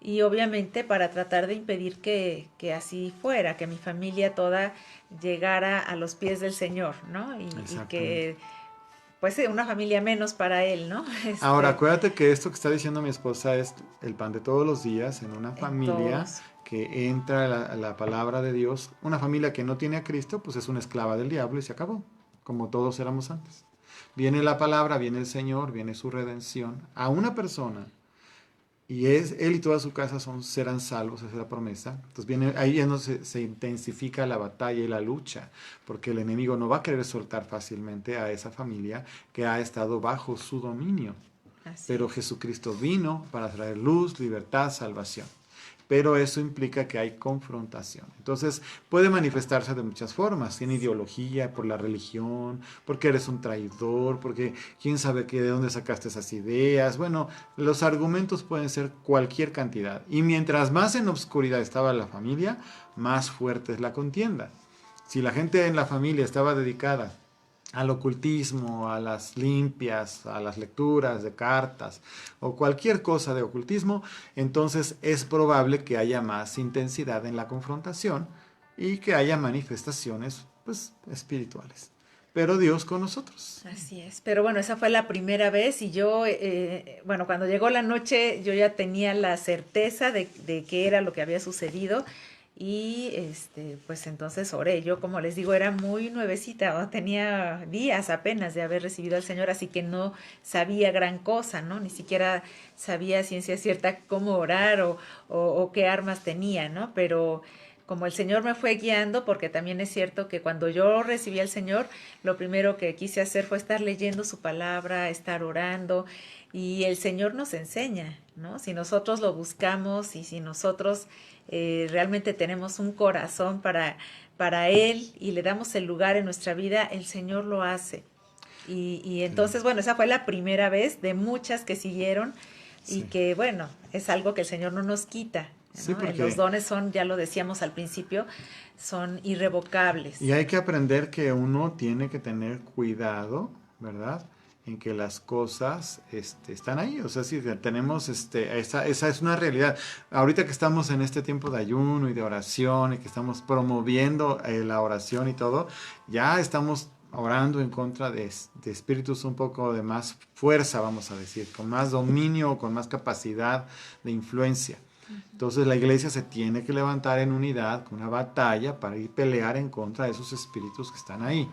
y obviamente para tratar de impedir que así fuera, que mi familia toda llegara a los pies del Señor, ¿no? Y Exactamente. que, pues sí, una familia menos para Él, ¿no? Ahora, acuérdate que esto que está diciendo mi esposa es el pan de todos los días en una En familia todos. que entra la palabra de Dios. Una familia que no tiene a Cristo, pues es una esclava del diablo y se acabó, como todos éramos antes. Viene la palabra, viene el Señor, viene su redención a una persona y él y toda su casa serán salvos, esa es la promesa. Entonces viene, ahí ya no se intensifica la batalla y la lucha, porque el enemigo no va a querer soltar fácilmente a esa familia que ha estado bajo su dominio. Así Pero es. Jesucristo vino para traer luz, libertad, salvación. Pero eso implica que hay confrontación. Entonces puede manifestarse de muchas formas, tiene ideología, por la religión, porque eres un traidor, porque quién sabe de dónde sacaste esas ideas. Bueno, los argumentos pueden ser cualquier cantidad. Y mientras más en obscuridad estaba la familia, más fuerte es la contienda. Si la gente en la familia estaba dedicada al ocultismo, a las limpias, a las lecturas de cartas o cualquier cosa de ocultismo, entonces es probable que haya más intensidad en la confrontación y que haya manifestaciones pues espirituales. Pero Dios con nosotros. Así es, pero bueno, esa fue la primera vez y yo, bueno, cuando llegó la noche yo ya tenía la certeza de qué era lo que había sucedido y pues entonces oré. Yo, como les digo, era muy nuevecita, ¿no? Tenía días apenas de haber recibido al Señor, así que no sabía gran cosa, ¿no? Ni siquiera sabía a ciencia cierta cómo orar o qué armas tenía, ¿no? Pero como el Señor me fue guiando, porque también es cierto que cuando yo recibí al Señor, lo primero que quise hacer fue estar leyendo su palabra, estar orando, y el Señor nos enseña, ¿no? Si nosotros lo buscamos y si nosotros realmente tenemos un corazón para Él y le damos el lugar en nuestra vida, el Señor lo hace. Y Sí, entonces, bueno, esa fue la primera vez de muchas que siguieron y sí. que, bueno, es algo que el Señor no nos quita, Sí, ¿no? Los porque dones son, ya lo decíamos al principio, son irrevocables. y hay que aprender que uno tiene que tener cuidado, ¿verdad? En que las cosas están ahí. O sea, si tenemos, esa es una realidad. Ahorita que estamos en este tiempo de ayuno y de oración y que estamos promoviendo la oración y todo, ya estamos orando en contra de espíritus un poco de más fuerza, vamos a decir, con más dominio, con más capacidad de influencia. Entonces la iglesia se tiene que levantar en unidad, con una batalla para ir a pelear en contra de esos espíritus que están ahí.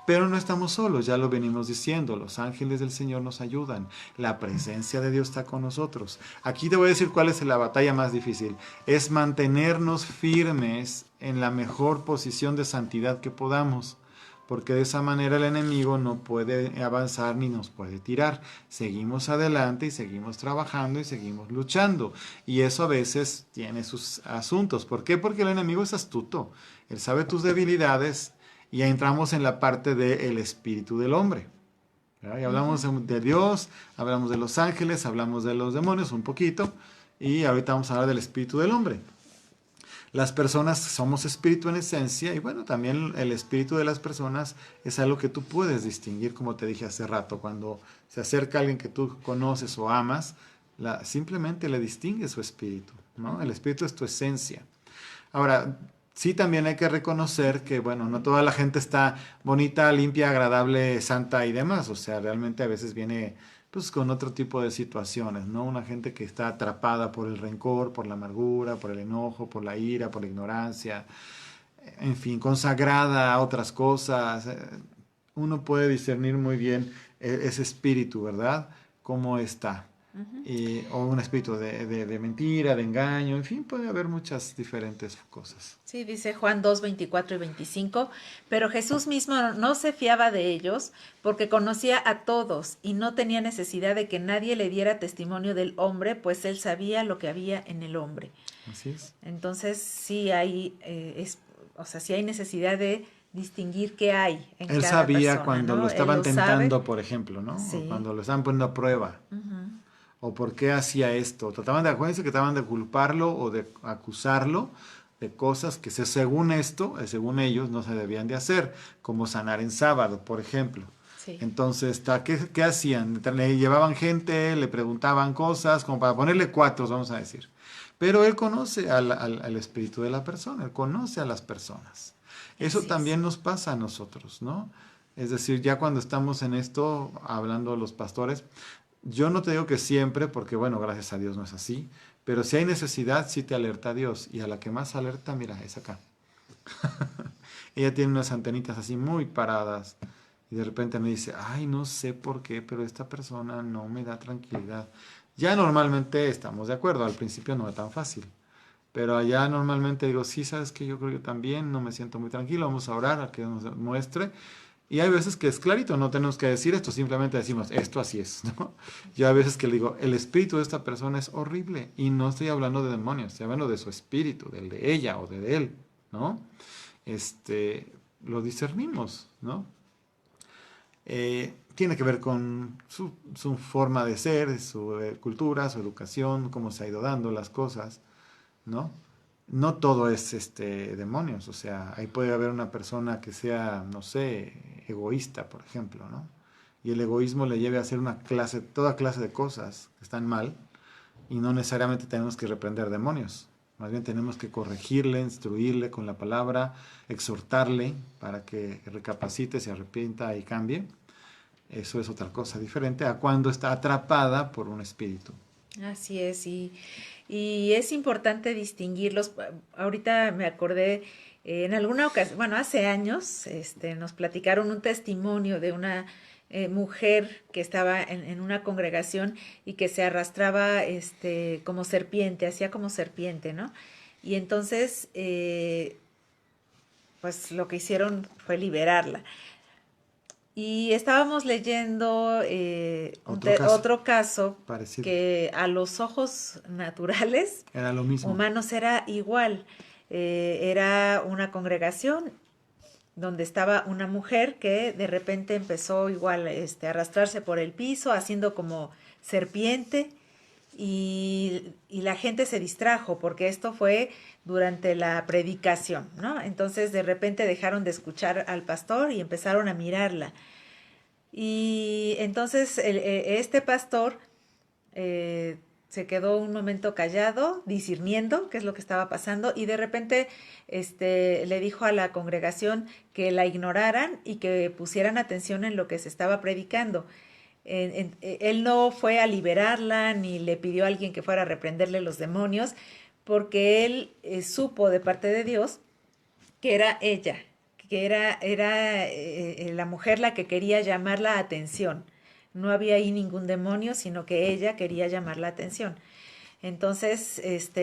Pero no estamos solos, ya lo venimos diciendo, los ángeles del Señor nos ayudan, la presencia de Dios está con nosotros. Aquí te voy a decir cuál es la batalla más difícil, es mantenernos firmes en la mejor posición de santidad que podamos, porque de esa manera el enemigo no puede avanzar ni nos puede tirar. Seguimos adelante y seguimos trabajando y seguimos luchando. Y eso a veces tiene sus asuntos. ¿Por qué? Porque el enemigo es astuto. Él sabe tus debilidades y entramos en la parte del espíritu del hombre. ¿verdad? Y hablamos de Dios, hablamos de los ángeles, hablamos de los demonios un poquito, y ahorita vamos a hablar del espíritu del hombre. Las personas somos espíritu en esencia y bueno, también el espíritu de las personas es algo que tú puedes distinguir, como te dije hace rato, cuando se acerca alguien que tú conoces o amas, simplemente le distingue su espíritu, ¿no? El espíritu es tu esencia. Ahora, sí también hay que reconocer que, bueno, no toda la gente está bonita, limpia, agradable, santa y demás. O sea, realmente a veces viene pues con otro tipo de situaciones, ¿no? Una gente que está atrapada por el rencor, por la amargura, por el enojo, por la ira, por la ignorancia, en fin, consagrada a otras cosas. Uno puede discernir muy bien ese espíritu, ¿verdad? Cómo está. O un espíritu de mentira, de engaño, en fin, puede haber muchas diferentes cosas. Sí, dice Juan 2, 24 y 25, pero Jesús mismo no se fiaba de ellos porque conocía a todos y no tenía necesidad de que nadie le diera testimonio del hombre, pues él sabía lo que había en el hombre. Así es. Entonces sí hay, o sea, sí hay necesidad de distinguir qué hay en Él cada sabía persona, cuando ¿no? lo Él estaban lo sabe. tentando, por ejemplo, ¿no? O Sí. cuando lo estaban poniendo a prueba. O por qué hacía esto. Acuérdense que trataban de culparlo o de acusarlo de cosas que según esto, según ellos, no se debían de hacer, como sanar en sábado, por ejemplo. Sí. Entonces, ¿qué hacían? Le llevaban gente, le preguntaban cosas, como para ponerle cuatros, vamos a decir. Pero él conoce al espíritu de la persona, él conoce a las personas. Eso Así es. también nos pasa a nosotros, ¿no? Es decir, ya cuando estamos en esto, hablando los pastores, yo no te digo que siempre, porque bueno, gracias a Dios no es así, pero si hay necesidad, sí te alerta a Dios. Y a la que más alerta, mira, es acá. Ella tiene unas antenitas así muy paradas. Y de repente me dice, ay, no sé por qué, pero esta persona no me da tranquilidad. Ya normalmente estamos de acuerdo, al principio no es tan fácil. Pero allá normalmente digo, sí, sabes que yo creo que también no me siento muy tranquilo, vamos a orar a que nos muestre. Y hay veces que es clarito, no tenemos que decir esto, simplemente decimos, esto así es, ¿no? Yo a veces que le digo, el espíritu de esta persona es horrible, y no estoy hablando de demonios, estoy hablando de su espíritu, del de ella o de él, ¿no? Lo discernimos, ¿no? Tiene que ver con su forma de ser, su cultura, su educación, cómo se ha ido dando las cosas, ¿no? No todo es demonios, o sea, ahí puede haber una persona que sea, no sé, egoísta, por ejemplo, ¿no? Y el egoísmo le lleve a hacer toda clase de cosas que están mal, y no necesariamente tenemos que reprender demonios, más bien tenemos que corregirle, instruirle con la palabra, exhortarle para que recapacite, se arrepienta y cambie. Eso es otra cosa diferente a cuando está atrapada por un espíritu. Así es, y es importante distinguirlos. Ahorita me acordé, en alguna ocasión, bueno, hace años, nos platicaron un testimonio de una mujer que estaba en una congregación y que se arrastraba, como serpiente, hacía como serpiente, ¿no? Y entonces, pues lo que hicieron fue liberarla. Y estábamos leyendo otro caso Parecido. que a los ojos naturales Era lo mismo. humanos era igual. Era una congregación donde estaba una mujer que de repente empezó igual a arrastrarse por el piso, haciendo como serpiente, y la gente se distrajo porque esto fue durante la predicación, ¿no? Entonces de repente dejaron de escuchar al pastor y empezaron a mirarla. Y entonces este pastor se quedó un momento callado, discerniendo qué es lo que estaba pasando, y de repente le dijo a la congregación que la ignoraran y que pusieran atención en lo que se estaba predicando. Él no fue a liberarla ni le pidió a alguien que fuera a reprenderle los demonios, porque él supo de parte de Dios que era ella, que era la mujer la que quería llamar la atención. No había ahí ningún demonio, sino que ella quería llamar la atención. Entonces,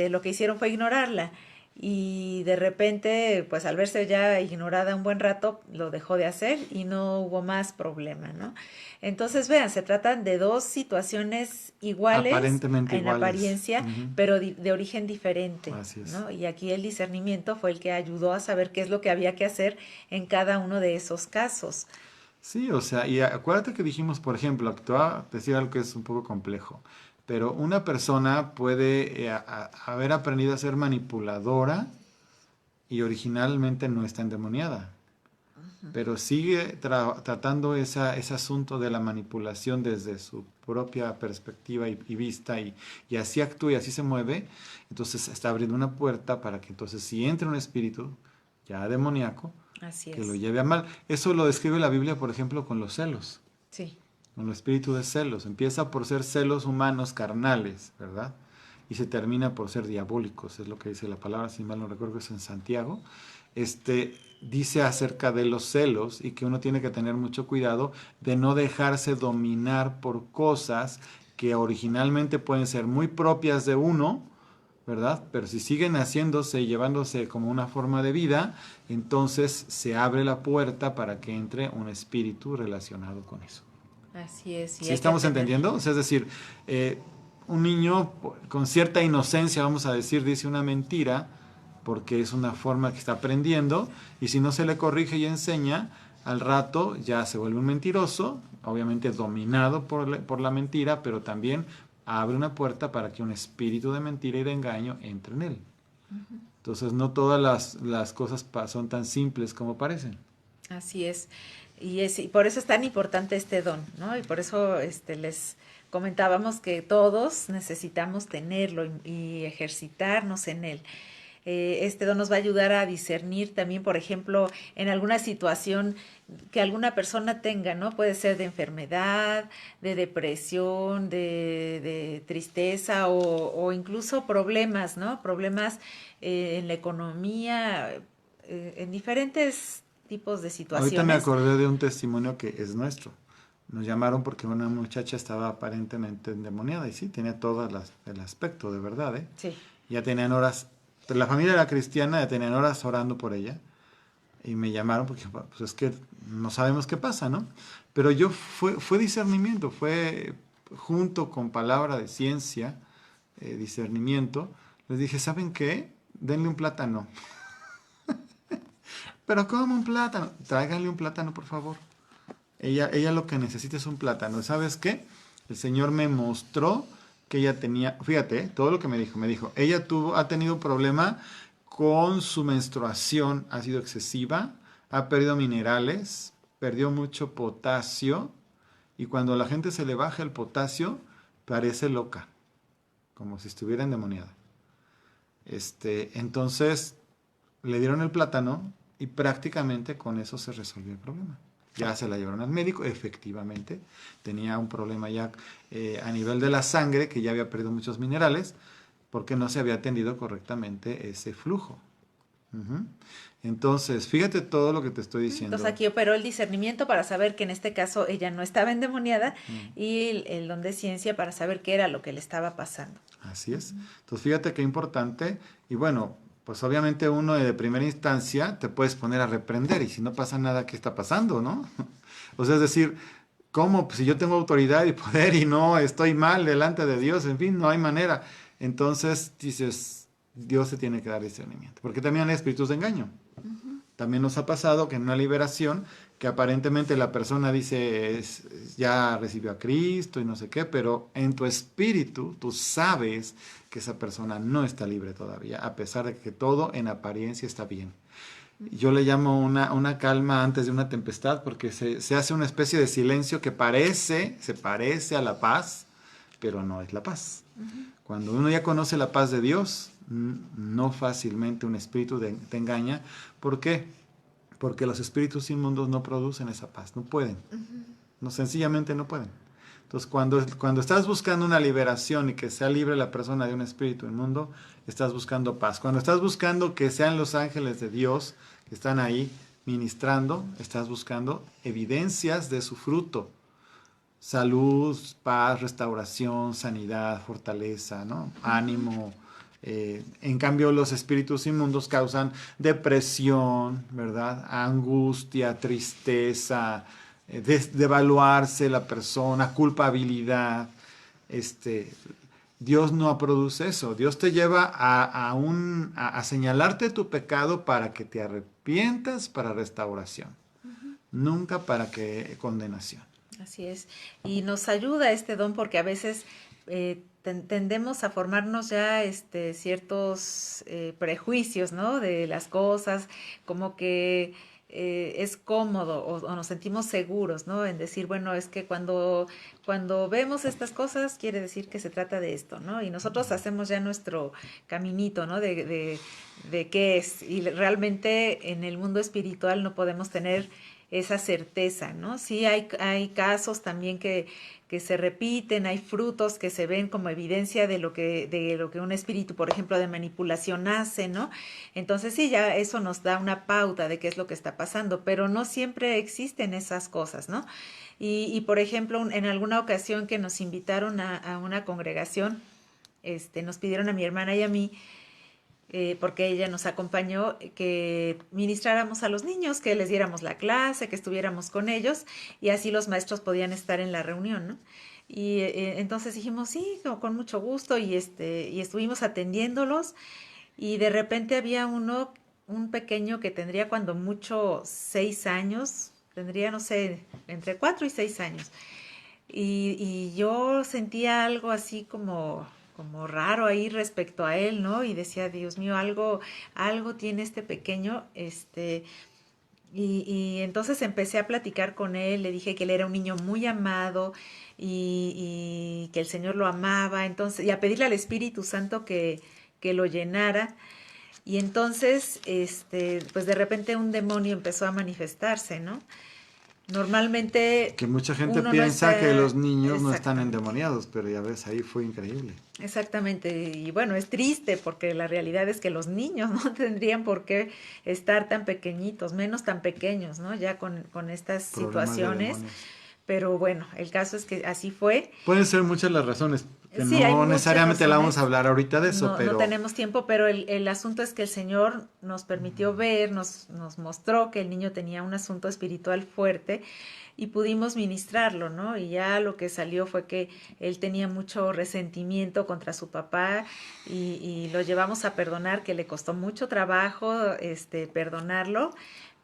lo que hicieron fue ignorarla, y de repente, pues al verse ya ignorada un buen rato, lo dejó de hacer y no hubo más problema, ¿no? Entonces, vean, se tratan de dos situaciones iguales Aparentemente en iguales. apariencia, pero de origen diferente, Así es. ¿no? Y aquí el discernimiento fue el que ayudó a saber qué es lo que había que hacer en cada uno de esos casos. Sí, o sea, y acuérdate que dijimos, por ejemplo, te voy a decir algo que es un poco complejo, pero una persona puede haber aprendido a ser manipuladora y originalmente no está endemoniada, pero sigue tratando ese asunto de la manipulación desde su propia perspectiva y vista y así actúa y así se mueve, entonces está abriendo una puerta para que entonces si entra un espíritu ya demoníaco, Así que lo es. lleve a mal. Eso lo describe la Biblia, por ejemplo, con los celos, Sí, con el espíritu de celos. Empieza por ser celos humanos carnales, ¿verdad? Y se termina por ser diabólicos, es lo que dice la palabra, si mal no recuerdo, es en Santiago. Dice acerca de los celos y que uno tiene que tener mucho cuidado de no dejarse dominar por cosas que originalmente pueden ser muy propias de uno, ¿verdad? Pero si siguen haciéndose y llevándose como una forma de vida, entonces se abre la puerta para que entre un espíritu relacionado con eso. así es. Y ¿Sí hay que estamos tener. entendiendo? O sea, es decir, un niño con cierta inocencia, vamos a decir, dice una mentira porque es una forma que está aprendiendo y si no se le corrige y enseña, al rato ya se vuelve un mentiroso, obviamente dominado por la mentira, pero también abre una puerta para que un espíritu de mentira y de engaño entre en él. Entonces no todas las cosas son tan simples como parecen. Así es. Y por eso es tan importante este don, ¿no? Y por eso les comentábamos que todos necesitamos tenerlo y ejercitarnos en él. Este don nos va a ayudar a discernir también, por ejemplo, en alguna situación que alguna persona tenga, ¿no? Puede ser de enfermedad, de depresión, de tristeza o incluso problemas, ¿no? Problemas en la economía, en diferentes tipos de Ahorita me situaciones. acordé de un testimonio que es nuestro. Nos llamaron porque una muchacha estaba aparentemente endemoniada y sí, tenía todo el aspecto de verdad, ¿eh? Sí. Ya tenían horas, la familia era cristiana, ya tenían horas orando por ella y me llamaron porque pues es que no sabemos qué pasa, ¿no? Pero fue discernimiento, fue junto con palabra de ciencia, discernimiento. Les dije, ¿saben qué? Denle un plátano. Pero ¿cómo un plátano? Tráiganle un plátano, por favor. Ella lo que necesita es un plátano. ¿Sabes qué? El Señor me mostró que ella tenía, fíjate, todo lo que me dijo, ella ha tenido un problema con su menstruación, ha sido excesiva, ha perdido minerales, perdió mucho potasio y cuando a la gente se le baja el potasio, parece loca, como si estuviera endemoniada. Entonces le dieron el plátano y prácticamente con eso se resolvió el problema. Ya se la llevaron al médico, efectivamente, tenía un problema ya a nivel de la sangre, que ya había perdido muchos minerales, porque no se había atendido correctamente ese flujo. Ujú. Entonces, fíjate todo lo que te estoy Entonces diciendo. aquí operó el discernimiento para saber que en este caso ella no estaba endemoniada Mm. y el don de ciencia para saber qué era lo que le estaba pasando. Así es. Entonces, fíjate qué importante. Y bueno, pues obviamente uno de primera instancia te puedes poner a reprender y si no pasa nada, ¿qué está pasando, no? O sea, es decir, ¿cómo? Pues si yo tengo autoridad y poder y no estoy mal delante de Dios, en fin, no hay manera. Entonces dices, Dios se tiene que dar discernimiento. Porque también hay espíritus de engaño. También nos ha pasado que en una liberación, que aparentemente la persona dice, ya recibió a Cristo y no sé qué, pero en tu espíritu tú sabes que esa persona no está libre todavía, a pesar de que todo en apariencia está bien. Yo le llamo una calma antes de una tempestad porque se hace una especie de silencio que se parece a la paz, pero no es la paz. Cuando uno ya conoce la paz de Dios, no fácilmente un espíritu te engaña. ¿Por qué? Porque los espíritus inmundos no producen esa paz, no pueden. No, sencillamente no pueden. Entonces, cuando estás buscando una liberación y que sea libre la persona de un espíritu inmundo, estás buscando paz. Cuando estás buscando que sean los ángeles de Dios que están ahí ministrando, estás buscando evidencias de su fruto. Salud, paz, restauración, sanidad, fortaleza, ¿no? Ánimo. En cambio, los espíritus inmundos causan depresión, ¿verdad? Angustia, tristeza, devaluarse la persona, culpabilidad. Este, Dios no produce eso. Dios te lleva a señalarte tu pecado para que te arrepientas para restauración. nunca para que condenación. Así es. Y nos ayuda este don porque a veces tendemos a formarnos ya ciertos prejuicios, ¿no? De las cosas, como que es cómodo o nos sentimos seguros, ¿no? En decir, bueno, es que cuando vemos estas cosas quiere decir que se trata de esto, ¿no? Y nosotros hacemos ya nuestro caminito, ¿no? De qué es. Y realmente en el mundo espiritual no podemos tener esa certeza, ¿no? Sí hay casos también que se repiten, hay frutos que se ven como evidencia de lo que un espíritu, por ejemplo, de manipulación hace, ¿no? Entonces sí, ya eso nos da una pauta de qué es lo que está pasando, pero no siempre existen esas cosas, ¿no? Por ejemplo, en alguna ocasión que nos invitaron a una congregación, nos pidieron a mi hermana y a mí porque ella nos acompañó, que ministráramos a los niños, que les diéramos la clase, que estuviéramos con ellos y así los maestros podían estar en la reunión, ¿no? Entonces dijimos, sí, con mucho gusto y estuvimos atendiéndolos y de repente había un pequeño que tendría cuando mucho 6 años, tendría, no sé, entre 4 y 6 años. Y yo sentía algo así como raro ahí respecto a él, ¿no? Y decía, Dios mío, algo tiene este pequeño, y entonces empecé a platicar con él, le dije que él era un niño muy amado y que el Señor lo amaba, entonces, y a pedirle al Espíritu Santo que lo llenara. Y entonces, pues de repente un demonio empezó a manifestarse, ¿no? Normalmente Que mucha gente uno no piensa que está los niños no están exactamente. endemoniados, pero ya ves, ahí fue increíble. Exactamente, y bueno, es triste porque la realidad es que los niños no tendrían por qué estar tan pequeñitos, menos tan pequeños, ¿no? Ya con estas Problemas de situaciones, demonios. pero bueno, el caso es que así fue. Pueden ser muchas las razones, que Sí, hay no muchas necesariamente la vamos a razones, hablar ahorita de eso, no pero tenemos tiempo, pero el asunto es que el Señor nos permitió ver, nos mostró que el niño tenía un asunto espiritual fuerte y pudimos ministrarlo, ¿no? Y ya lo que salió fue que él tenía mucho resentimiento contra su papá y lo llevamos a perdonar, que le costó mucho trabajo perdonarlo,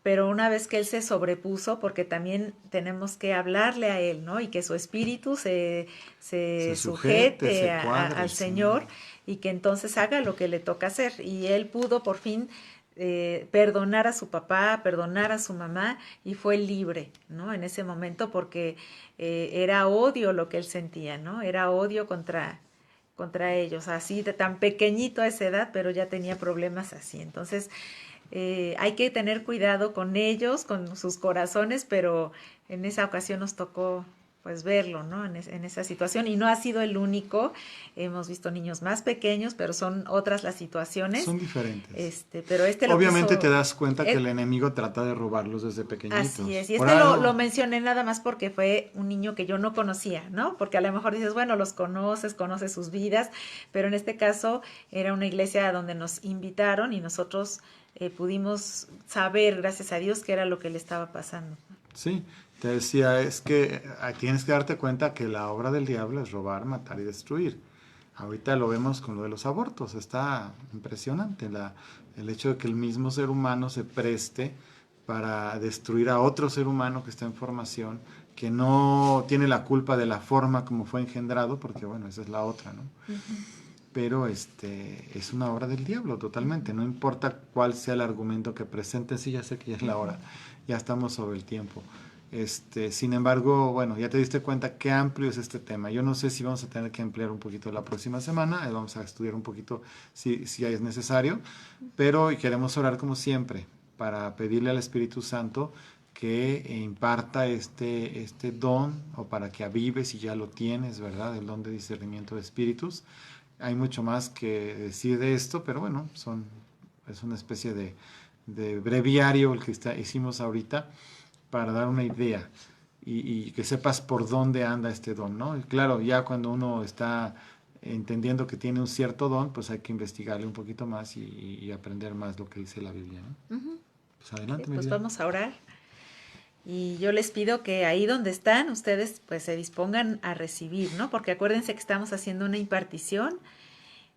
pero una vez que él se sobrepuso, porque también tenemos que hablarle a él, ¿no? Y que su espíritu se se sujete, sujete se cuadre, al sí. Señor y que entonces haga lo que le toca hacer. Y él pudo por fin perdonar a su papá, perdonar a su mamá y fue libre, ¿no? En ese momento porque era odio lo que él sentía, ¿no? Era odio contra ellos, así de tan pequeñito a esa edad, pero ya tenía problemas así. Entonces, hay que tener cuidado con ellos, con sus corazones, pero en esa ocasión nos tocó pues verlo, ¿no? En esa situación y no ha sido el único, hemos visto niños más pequeños, pero son otras las situaciones, Son diferentes. pero lo Obviamente te quiso, das cuenta que el eh, enemigo trata de robarlos desde así es, pequeñitos. y Por lo algo, mencioné nada más porque fue un niño que yo no conocía, ¿no? Porque a lo mejor dices, bueno, los conoces sus vidas, pero en este caso era una iglesia donde nos invitaron y nosotros pudimos saber, gracias a Dios, qué era lo que le estaba pasando. sí, te decía, es que tienes que darte cuenta que la obra del diablo es robar, matar y destruir. Ahorita lo vemos con lo de los abortos, está impresionante el hecho de que el mismo ser humano se preste para destruir a otro ser humano que está en formación, que no tiene la culpa de la forma como fue engendrado, porque bueno, esa es la otra, ¿no? Pero es una obra del diablo totalmente, no importa cuál sea el argumento que presente, sí, ya sé que ya es la hora, ya estamos sobre el tiempo. Sin embargo, bueno, ya te diste cuenta qué amplio es este tema. Yo no sé si vamos a tener que ampliar un poquito la próxima semana, vamos a estudiar un poquito si es necesario, pero queremos orar como siempre para pedirle al Espíritu Santo que imparta este don o para que avive si ya lo tienes, ¿verdad? El don de discernimiento de espíritus. Hay mucho más que decir de esto, pero bueno, es una especie de breviario el que hicimos ahorita para dar una idea y que sepas por dónde anda este don, ¿no? Y claro, ya cuando uno está entendiendo que tiene un cierto don, pues hay que investigarle un poquito más y aprender más lo que dice la Biblia, ¿no? Uh -huh. Pues adelante, mi Pues vida. vamos a orar. Y yo les pido que ahí donde están, ustedes pues se dispongan a recibir, ¿no? Porque acuérdense que estamos haciendo una impartición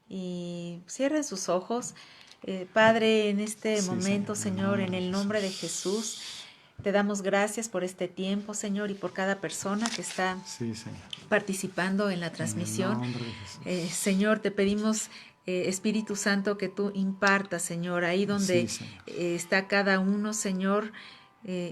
y cierren sus ojos. Padre, en este Sí, momento, Señor, en el Señor, nombre en de el nombre de Jesús. Jesús, Te damos gracias por este tiempo, Señor, y por cada persona que está Sí, Señor. participando en la En el transmisión. nombre de Jesús. Señor, te pedimos, Espíritu Santo, que tú impartas, Señor, ahí donde Sí, Señor. está cada uno, Señor,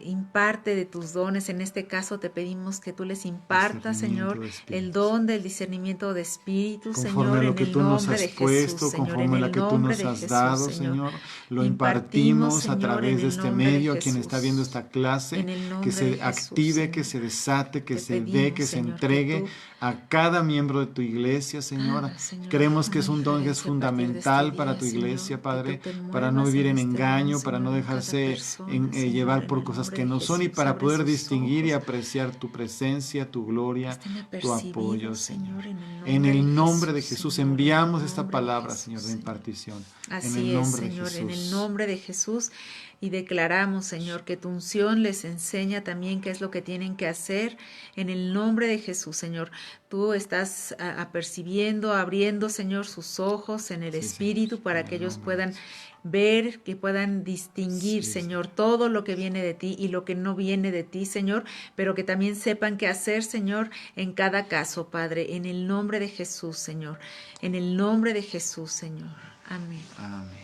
imparte de tus dones. En este caso te pedimos que tú les impartas, Discernimiento Señor, de el espíritus. don del discernimiento de espíritus, Conforme Señor, a lo en que el tú nos nombre has de Jesús, puesto, Señor, en conforme a lo el que tú nombre nos de has Jesús, dado, Señor. Señor, lo Impartimos, impartimos a Señor, en través de el este nombre de medio a quien está viendo Jesús. esta clase, En el que nombre de se Jesús, active, que Señor. se desate, que Te se dé, pedimos, que se Señor, que entregue tú a cada miembro de tu iglesia, Señora. hagas, Señor, Creemos que es una un don que es diferencia a partir de este fundamental para día, tu Señor, iglesia, que tú Padre, te para no muevas vivir en en este don, engaño, para no Señor, en cada dejarse persona, Señor, llevar en por el cosas nombre que de no son y Jesús. para Abre poder sus distinguir y ojos, apreciar tu presencia, tu gloria, estén tu apoyo, apercibidos, Señor. Señor, en el En nombre de el nombre Jesús, de Jesús Señor, en el enviamos esta nombre de palabra, Jesús, Señor, de Señor. impartición. En el Así es, nombre de Señor, en el Jesús. nombre de Jesús. Y declaramos, Señor, que tu unción les enseña también qué es lo que tienen que hacer en el nombre de Jesús, Señor. Tú estás apercibiendo, abriendo, Señor, sus ojos en el Sí, Señor, espíritu para en que el ellos nombre de puedan Jesús. ver, que puedan distinguir, Sí, Señor, Señor. todo lo que viene de ti y lo que no viene de ti, Señor, pero que también sepan qué hacer, Señor, en cada caso, Padre, en el nombre de Jesús, Señor, en el nombre de Jesús, Señor. Amén. Amén.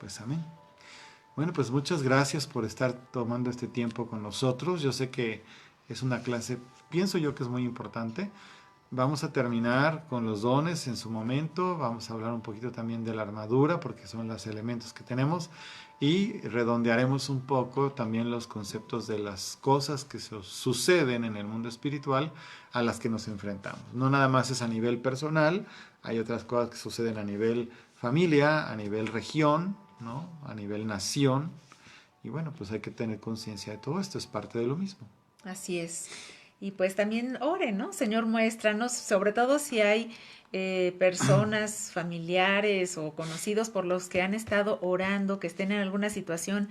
Pues amén. Bueno, pues muchas gracias por estar tomando este tiempo con nosotros. Yo sé que es una clase, pienso yo que es muy importante. Vamos a terminar con los dones en su momento. Vamos a hablar un poquito también de la armadura, porque son los elementos que tenemos. Y redondearemos un poco también los conceptos de las cosas que suceden en el mundo espiritual a las que nos enfrentamos. No nada más es a nivel personal, hay otras cosas que suceden a nivel familia, a nivel región, ¿no? A nivel nación. Y bueno, pues hay que tener conciencia de todo esto, es parte de lo mismo. Así es. Y pues también oren, ¿no? Señor, muéstranos, sobre todo si hay personas, familiares o conocidos por los que han estado orando, que estén en alguna situación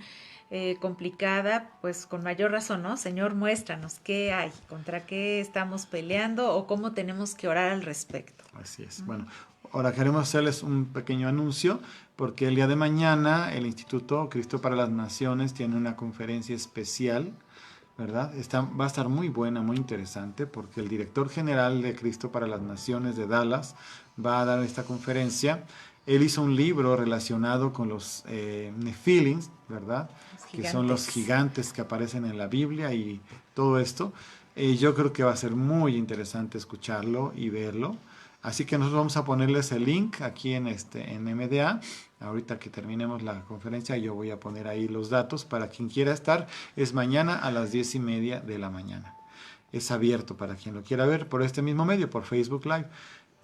complicada, pues con mayor razón, ¿no? Señor, muéstranos qué hay, contra qué estamos peleando o cómo tenemos que orar al respecto. Así es. Bueno, ahora queremos hacerles un pequeño anuncio porque el día de mañana el Instituto Cristo para las Naciones tiene una conferencia especial, ¿verdad? Va a estar muy buena, muy interesante, porque el director general de Cristo para las Naciones de Dallas va a dar esta conferencia. Él hizo un libro relacionado con los Nephilim, ¿verdad? Que son los gigantes que aparecen en la Biblia y todo esto. Yo creo que va a ser muy interesante escucharlo y verlo. Así que nosotros vamos a ponerles el link aquí en MDA. Ahorita que terminemos la conferencia, yo voy a poner ahí los datos para quien quiera estar. Es mañana a las 10:30 de la mañana. Es abierto para quien lo quiera ver por este mismo medio, por Facebook Live.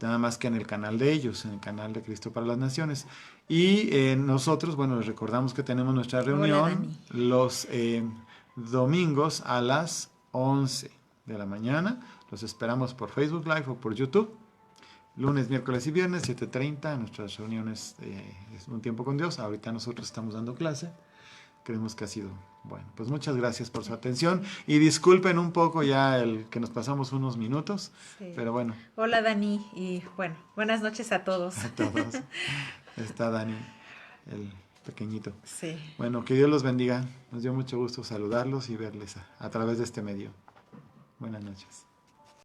Nada más que en el canal de ellos, en el canal de Cristo para las Naciones. Y nosotros, bueno, les recordamos que tenemos nuestra reunión los domingos a las 11 de la mañana. Los esperamos por Facebook Live o por YouTube. Lunes, miércoles y viernes, 7:30, en nuestras reuniones es un tiempo con Dios. Ahorita nosotros estamos dando clase. Creemos que ha sido bueno. Pues muchas gracias por su atención. Y disculpen un poco ya el que nos pasamos unos minutos. Sí. Pero bueno. Hola Dani y bueno, buenas noches a todos. A todos. Está Dani, el pequeñito. Sí. Bueno, que Dios los bendiga. Nos dio mucho gusto saludarlos y verles a través de este medio. Buenas noches.